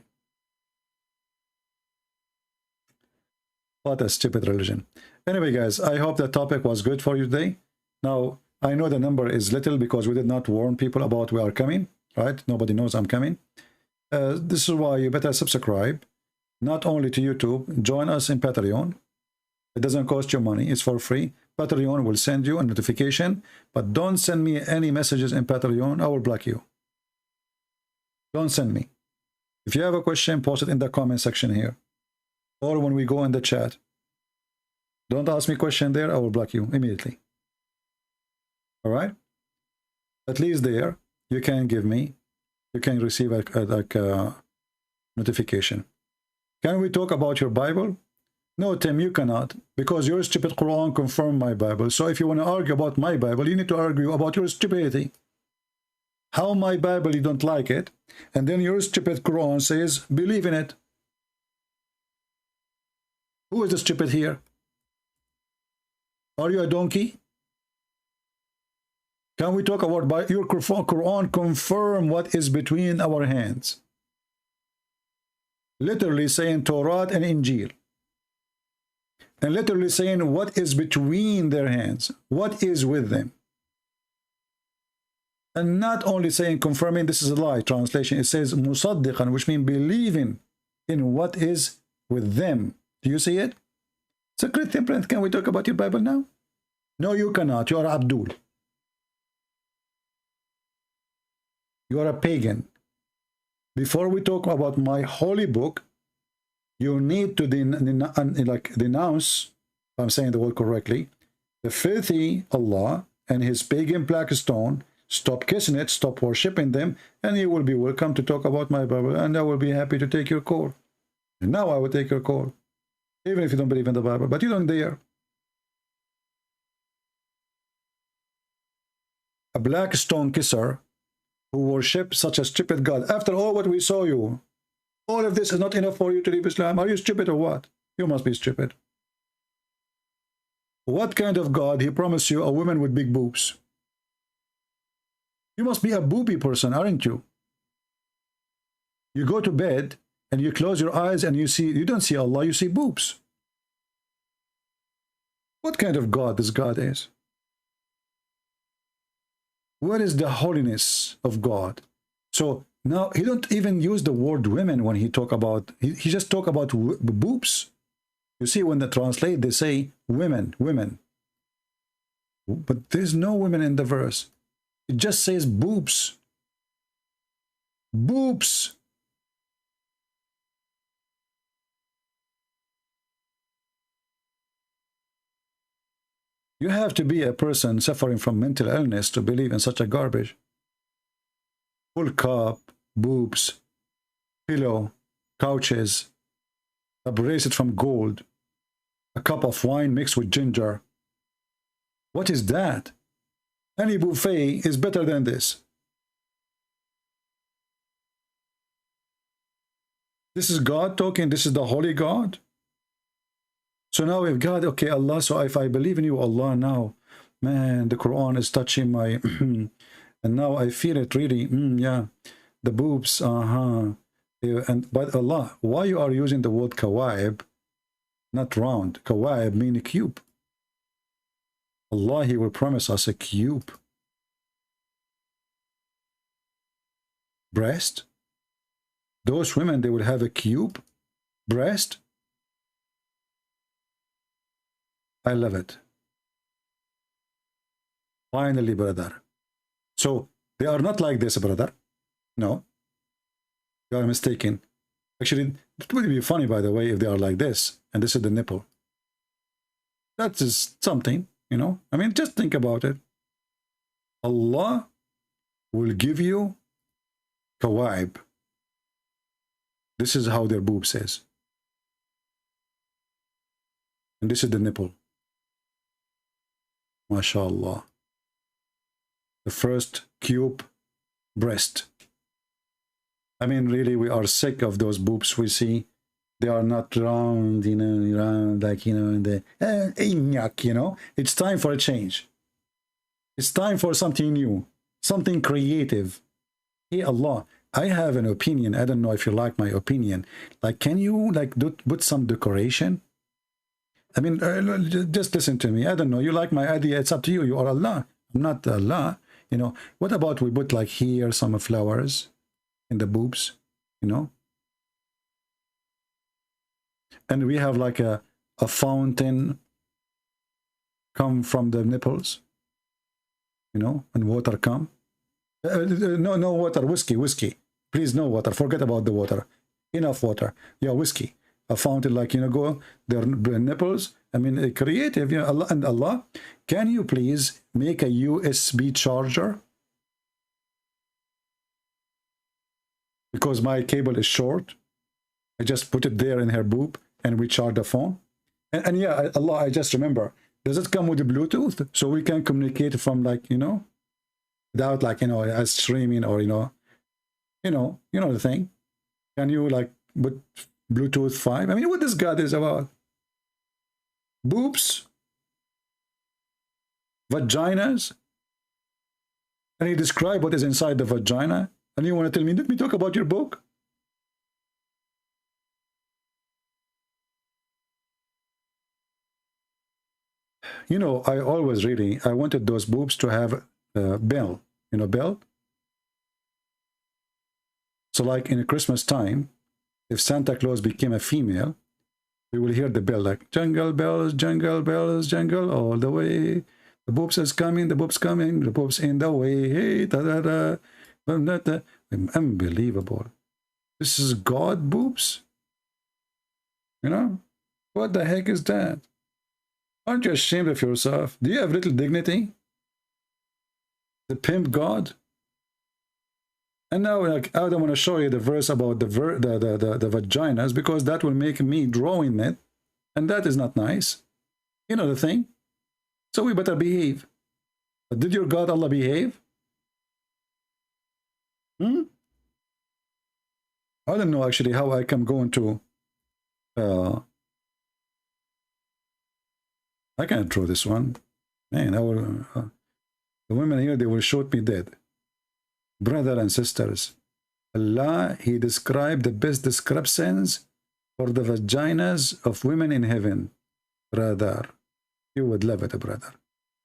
What a stupid religion. Anyway, guys, I hope the topic was good for you today. Now, I know the number is little because we did not warn people about we are coming, right? Nobody knows I'm coming. This is why you better subscribe, not only to YouTube, join us in Patreon. It doesn't cost you money, it's for free. Patreon will send you a notification, but don't send me any messages in Patreon, I will block you. Don't send me. If you have a question, post it in the comment section here. Or when we go in the chat. Don't ask me a question there, I will block you immediately. All right? At least there, you can give me, you can receive a notification. Can we talk about your Bible? No, Tim, you cannot, because your stupid Quran confirmed my Bible. So if you want to argue about my Bible, you need to argue about your stupidity. How my Bible, you don't like it, and then your stupid Quran says, believe in it. Who is the stupid here? Are you a donkey? Can we talk about your Quran confirm what is between our hands? Literally saying Torah and Injil. And literally saying what is between their hands. What is with them. And not only saying confirming, this is a lie translation. It says musaddiqan, which means believing in what is with them. Do you see it? So Christian friends, can we talk about your Bible now? No, you cannot. You are Abdul. You are a pagan. Before we talk about my holy book, you need to denounce, if I'm saying the word correctly, the filthy Allah and his pagan black stone. Stop kissing it, stop worshipping them, and you will be welcome to talk about my Bible, and I will be happy to take your call. And now I will take your call, even if you don't believe in the Bible, but you don't dare. A black stone kisser who worships such a stupid God. After all what we saw you, all of this is not enough for you to leave Islam. Are you stupid or what? You must be stupid. What kind of God he promised you? A woman with big boobs. You must be a booby person, aren't you? You go to bed and you close your eyes and you don't see Allah, you see boobs. What kind of God this God is? What is the holiness of God? So now he don't even use the word women when he talk about, he just talk about boobs. You see, when they translate, they say women, women. But there's no women in the verse. It just says boobs. Boobs. You have to be a person suffering from mental illness to believe in such a garbage. Full cup, boobs, pillow, couches, a bracelet from gold, a cup of wine mixed with ginger. What is that? Any buffet is better than this. This is God talking. This is the holy God. So now we've got, okay, Allah, so if I believe in you, Allah, now, man, the Quran is touching my, and now I feel it really, yeah, the boobs, and but Allah, why you are using the word kawaib, not round? Kawaib mean a cube. Allah, He will promise us a cube. Breast? Those women, they will have a cube breast. I love it. Finally, brother. So they are not like this, brother. No, you are mistaken. Actually, it would be funny, by the way, if they are like this, and this is the nipple. That is something, you know. I mean, just think about it. Allah will give you kawaib. This is how their boob says. And this is the nipple. MashaAllah. The first cube breast. I mean, really, we are sick of those boobs we see. They are not round, you know, round like, you know, in the, you know. It's time for a change. It's time for something new, something creative. Hey, Allah, I have an opinion. I don't know if you like my opinion. Like, can you, like, put some decoration? I mean, just listen to me. I don't know. You like my idea. It's up to you. You are Allah. I'm not Allah. You know, what about we put like here some flowers in the boobs, you know? And we have like a fountain come from the nipples, you know, and water come. No water, whiskey. Please, no water. Forget about the water. Enough water. Yeah, whiskey. A fountain, like, you know, go their nipples. I mean, creative. You know, Allah, and Allah, can you please make a USB charger? Because my cable is short. I just put it there in her boob and we charge the phone. And yeah, Allah, I just remember, does it come with the Bluetooth? So we can communicate from, like, you know, without, like, you know, a streaming or, you know the thing. Can you, like, put Bluetooth 5? I mean, what this God is about? Boobs? Vaginas? Can you describe what is inside the vagina? And you want to tell me, let me talk about your book? You know, I always really, I wanted those boobs to have a bell, you know, bell. So like in Christmas time, if Santa Claus became a female, we will hear the bell like, jingle bells, jingle all the way. The boobs is coming, the boobs coming, the boobs in the way. Hey, da-da-da. Unbelievable. This is God boobs? You know? What the heck is that? Aren't you ashamed of yourself? Do you have little dignity? The pimp God? And now, like, I don't want to show you the verse about the vaginas, because that will make me drawing it, and that is not nice. You know the thing? So we better behave. But did your God Allah behave? I don't know actually how I can go into... I can't draw this one. Man, I will, the women here, they will shoot me dead. Brother and sisters, Allah, He described the best descriptions for the vaginas of women in heaven. Brother, you would love it, brother.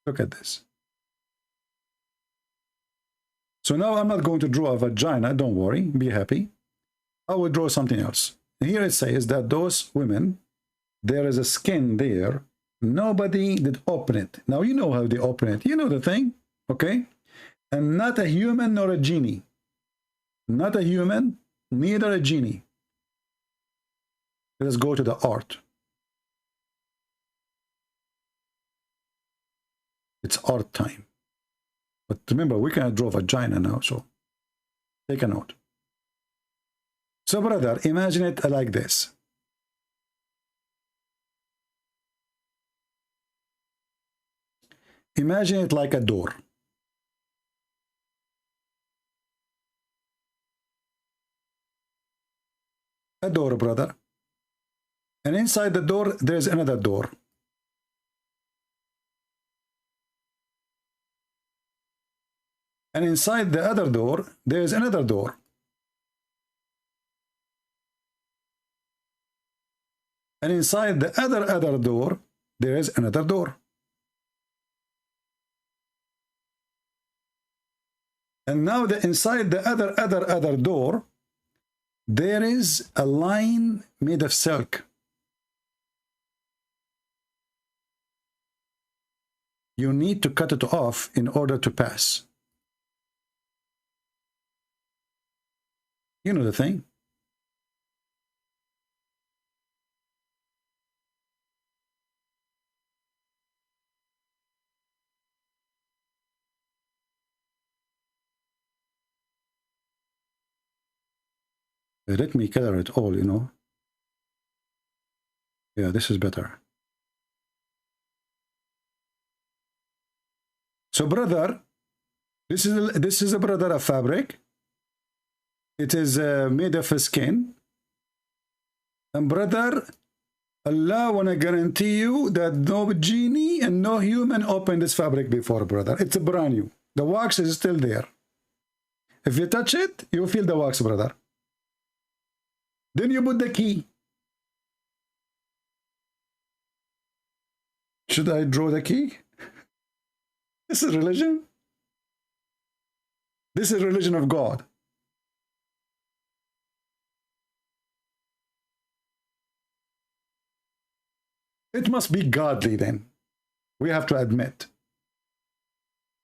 Look at this. So now I'm not going to draw a vagina, don't worry, be happy. I will draw something else. Here it says that those women, there is a skin there, nobody did open it. Now you know how they open it, you know the thing, okay? And not a human nor a genie. Not a human, neither a genie. Let's go to the art. It's art time. But remember, we cannot draw vagina now, so take a note. So, brother, imagine it like this. Imagine it like a door. A door, brother. And inside the door, there's another door. And inside the other door, there is another door. And inside the other door, there is another door. And now inside the other door, there is a line made of silk. You need to cut it off in order to pass. You know the thing. Let me color it all, you know. Yeah, this is better. So, brother, this is a brother of fabric. It is made of a skin. And brother, Allah wanna guarantee you that no genie and no human opened this fabric before, brother. It's brand new. The wax is still there. If you touch it, you feel the wax, brother. Then you put the key. Should I draw the key? This is religion. This is religion of God. It must be godly then. We have to admit.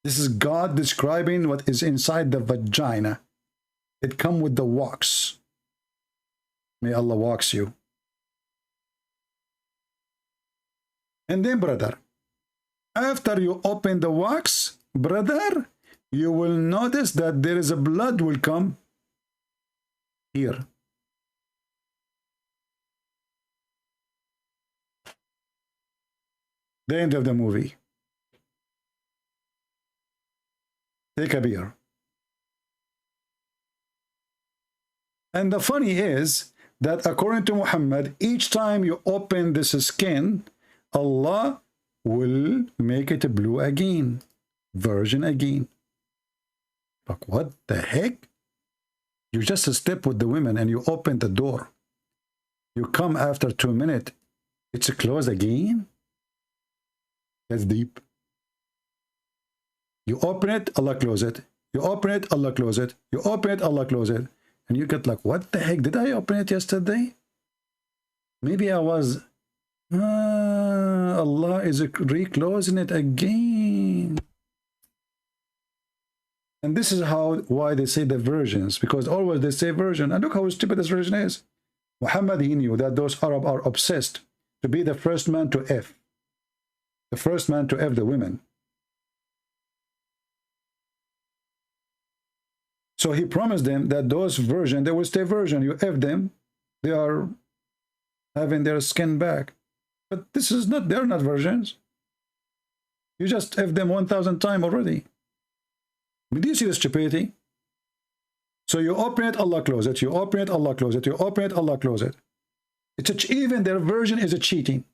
This is God describing what is inside the vagina. It comes with the wax. May Allah wax you. And then, brother, after you open the wax, brother, you will notice that there is a blood will come here. The end of the movie. Take a beer. And the funny is that according to Muhammad, each time you open this skin, Allah will make it blue again, virgin again. Like, what the heck? You just step with the women and you open the door. You come after 2 minutes, it's closed again? That's deep. You open it, Allah close it. You open it, Allah close it. You open it, Allah close it. And you get like, what the heck? Did I open it yesterday? Maybe I was... Allah is reclosing it again. And this is why they say the virgins, because always they say virgin. And look how stupid this virgin is. Muhammad, he knew that those Arab are obsessed to be the first man to F. The first man to F the women. So he promised them that those virgin, they will stay virgin. You F them, they are having their skin back. But this is not, they're not virgins. You just F them 1,000 times already. Do you see the stupidity? So you open it, Allah close it. You open it, Allah close it. You open it, Allah close it. It's even their virgin is a cheating.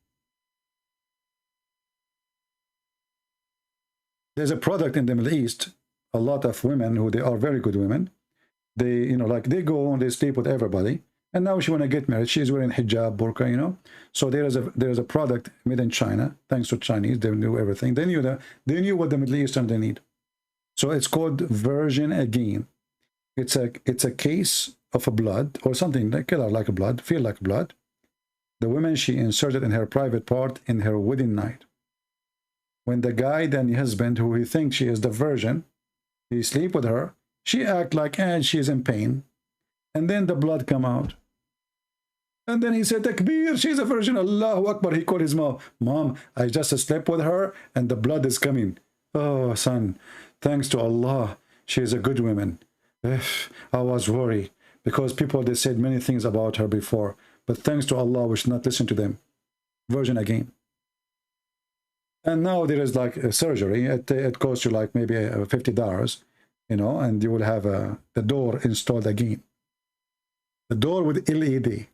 There's a product in the Middle East, a lot of women who they are very good women, they, you know, like they go and they sleep with everybody. And now she want to get married. She's wearing hijab, burqa, you know. So there is a product made in China, thanks to Chinese. They knew everything. They knew what the Middle Eastern they need. So it's called virgin again. It's a case of a blood or something like killer like a blood, feel like blood. The woman she inserted in her private part in her wedding night. When the guy, then the husband, who he thinks she is the virgin, he sleep with her. She act like she's in pain. And then the blood come out. And then he said, Takbir, she's a virgin, Allahu Akbar. He called his mom, Mom, I just slept with her and the blood is coming. Oh, son, thanks to Allah, she is a good woman. I was worried because people, they said many things about her before. But thanks to Allah, we should not listen to them. Virgin again. And now there is like a surgery. It costs you like maybe $50, you know, and you will have the door installed again. The door with LED.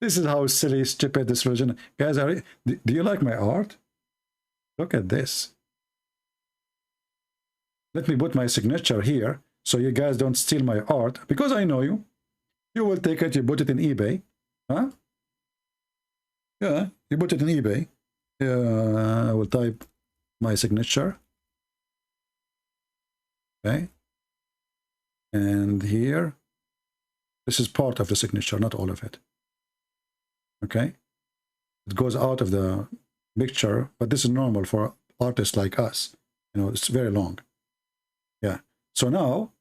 This is how silly, stupid this religion. Guys, do you like my art? Look at this. Let me put my signature here so you guys don't steal my art, because I know you. You will take it, you put it in eBay. Huh? Yeah, you put it in eBay. I will type my signature. Okay. And here, this is part of the signature, not all of it. Okay. It goes out of the picture, but this is normal for artists like us. You know, it's very long. Yeah. So now,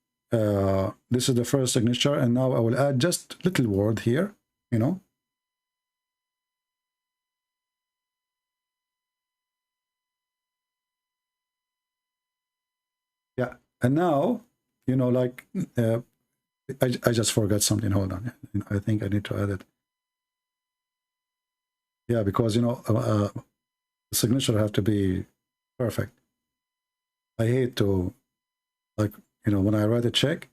this is the first signature, and now I will add just little word here, you know. Yeah. And now, you know, like, I just forgot something. Hold on. I think I need to add it. Yeah, because, you know, the signature have to be perfect. I hate to, like, you know, when I write a check,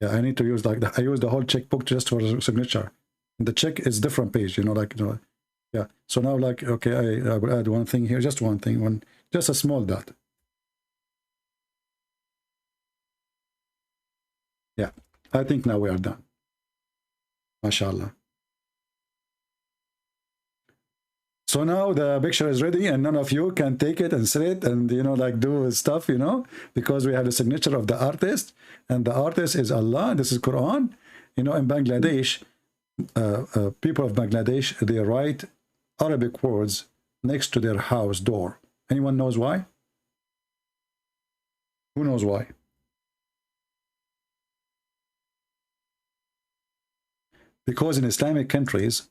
yeah, I need to use like I use the whole checkbook just for the signature. And the check is different page, you know, like, you know, yeah. So now, like, okay, I will add one thing here, just one thing, just a small dot. Yeah, I think now we are done. MashaAllah. So now the picture is ready, and none of you can take it and say it and, you know, like do stuff, you know, because we have the signature of the artist, and the artist is Allah. This is Quran. You know, in Bangladesh, people of Bangladesh, they write Arabic words next to their house door. Anyone knows why? Who knows why? Because in Islamic countries,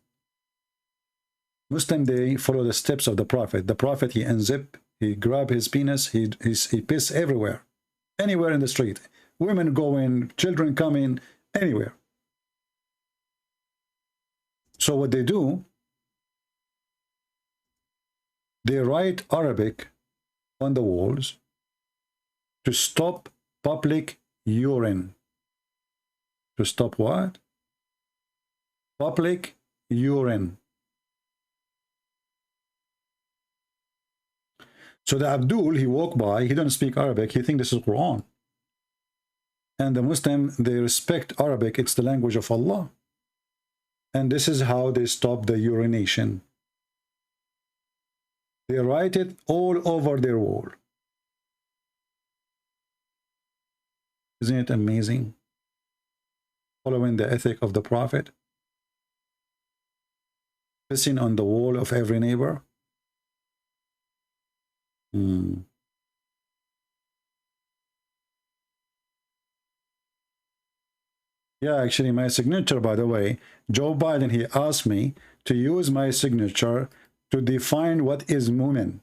Muslim, they follow the steps of the Prophet. The Prophet, he unzip, he grab his penis, he piss everywhere, anywhere in the street. Women go in, children come in, anywhere. So what they do, they write Arabic on the walls to stop public urine. To stop what? Public urine. So the Abdul, he walked by, he don't speak Arabic, he think this is Quran. And the Muslim, they respect Arabic, it's the language of Allah. And this is how they stop the urination. They write it all over their wall. Isn't it amazing? Following the ethic of the Prophet. Pissing on the wall of every neighbor. Yeah, actually, my signature, by the way, Joe Biden, he asked me to use my signature to define what is woman.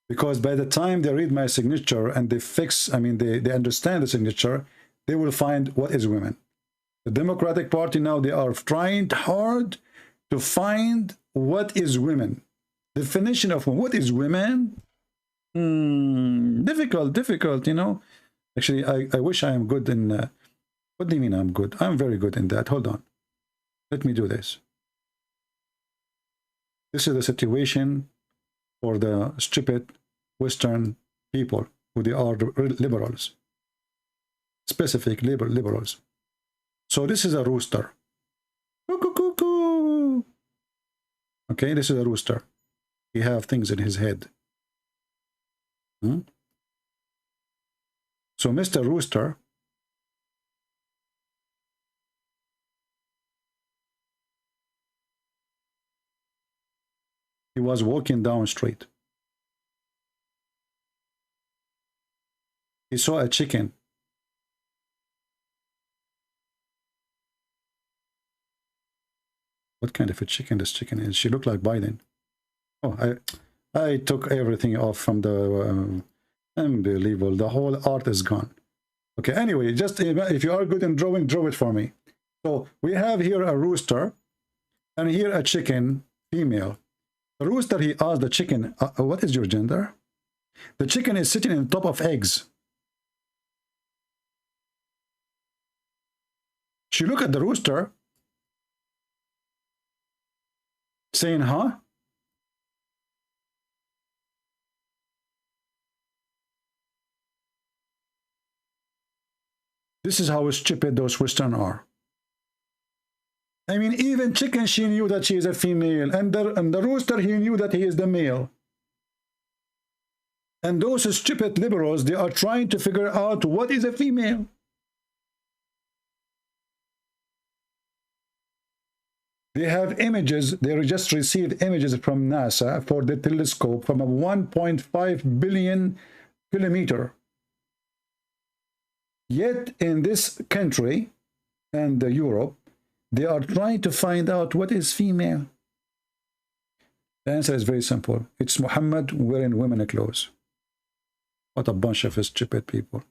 Because by the time they read my signature and they fix, I mean, they understand the signature, they will find what is women. The Democratic Party now, they are trying hard to find what is women. Definition of what is women? Difficult, you know. Actually, I wish I am good in... what do you mean I'm good? I'm very good in that. Hold on. Let me do this. This is the situation for the stupid Western people who they are liberals, specific liberals. So this is a rooster. Cuckoo. Okay, this is a rooster. He have things in his head. So Mr. Rooster he was walking down the street. He saw a chicken. What kind of a chicken this chicken is? She looked like Biden. Oh, I took everything off from the unbelievable. The whole art is gone. Okay, anyway, just if you are good in drawing, draw it for me. So we have here a rooster and here a chicken, female. The rooster, he asked the chicken, what is your gender? The chicken is sitting on top of eggs. She looked at the rooster, saying, huh? This is how stupid those Western are. I mean, even chicken, she knew that she is a female, and the rooster, he knew that he is the male. And those stupid liberals, they are trying to figure out what is a female. They have images, they just received images from NASA for the telescope from a 1.5 billion kilometer. Yet in this country and Europe, they are trying to find out what is female. The answer is very simple. It's Muhammad wearing women's clothes. What a bunch of stupid people.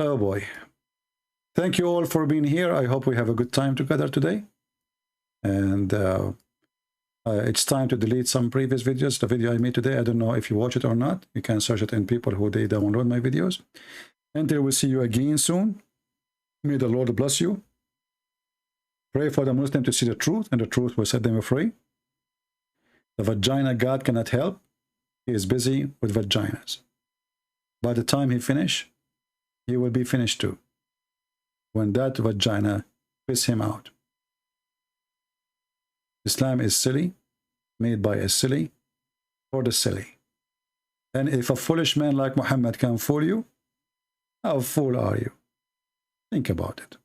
Oh boy. Thank you all for being here. I hope we have a good time together today. And it's time to delete some previous videos. The video I made today, I don't know if you watch it or not. You can search it in people who they download my videos. Until we see you again soon. May the Lord bless you. Pray for the Muslim to see the truth, and the truth will set them free. The vagina God cannot help. He is busy with vaginas. By the time he finish, he will be finished too. When that vagina piss him out. Islam is silly, made by a silly, for the silly. And if a foolish man like Muhammad can fool you, how fool are you? Think about it.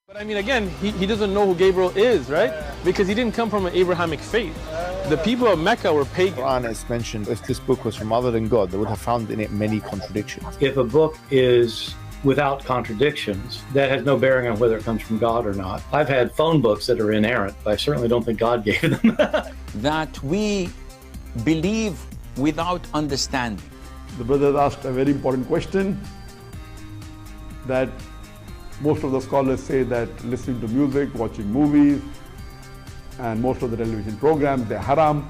But I mean, again, he doesn't know who Gabriel is, right? Because he didn't come from an Abrahamic faith. The people of Mecca were pagan.
Quran is mentioned. If this book was from other than God, they would have found in it many contradictions.
If a book is without contradictions, that has no bearing on whether it comes from God or not. I've had phone books that are inerrant, but I certainly don't think God gave them.
That we believe without understanding.
The brother asked a very important question, that most of the scholars say that listening to music, watching movies, and most of the television programs, they're haram.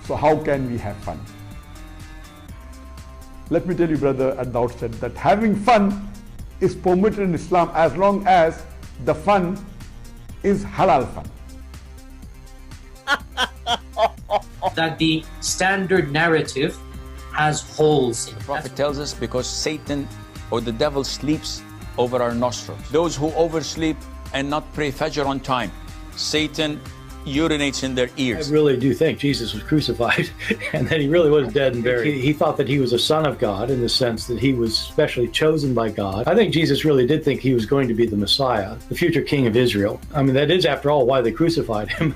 So how can we have fun? Let me tell you, brother, at the outset, that having fun is permitted in Islam as long as the fun is halal fun.
That the standard narrative has holes in it.
The prophet tells us because Satan or the devil sleeps over our nostrils. Those who oversleep and not pray Fajr on time, Satan urinates in their ears.
I really do think Jesus was crucified and that he really was dead and buried. He thought that he was a son of God in the sense that he was specially chosen by God. I think Jesus really did think he was going to be the Messiah, the future king of Israel. I mean, that is, after all, why they crucified him.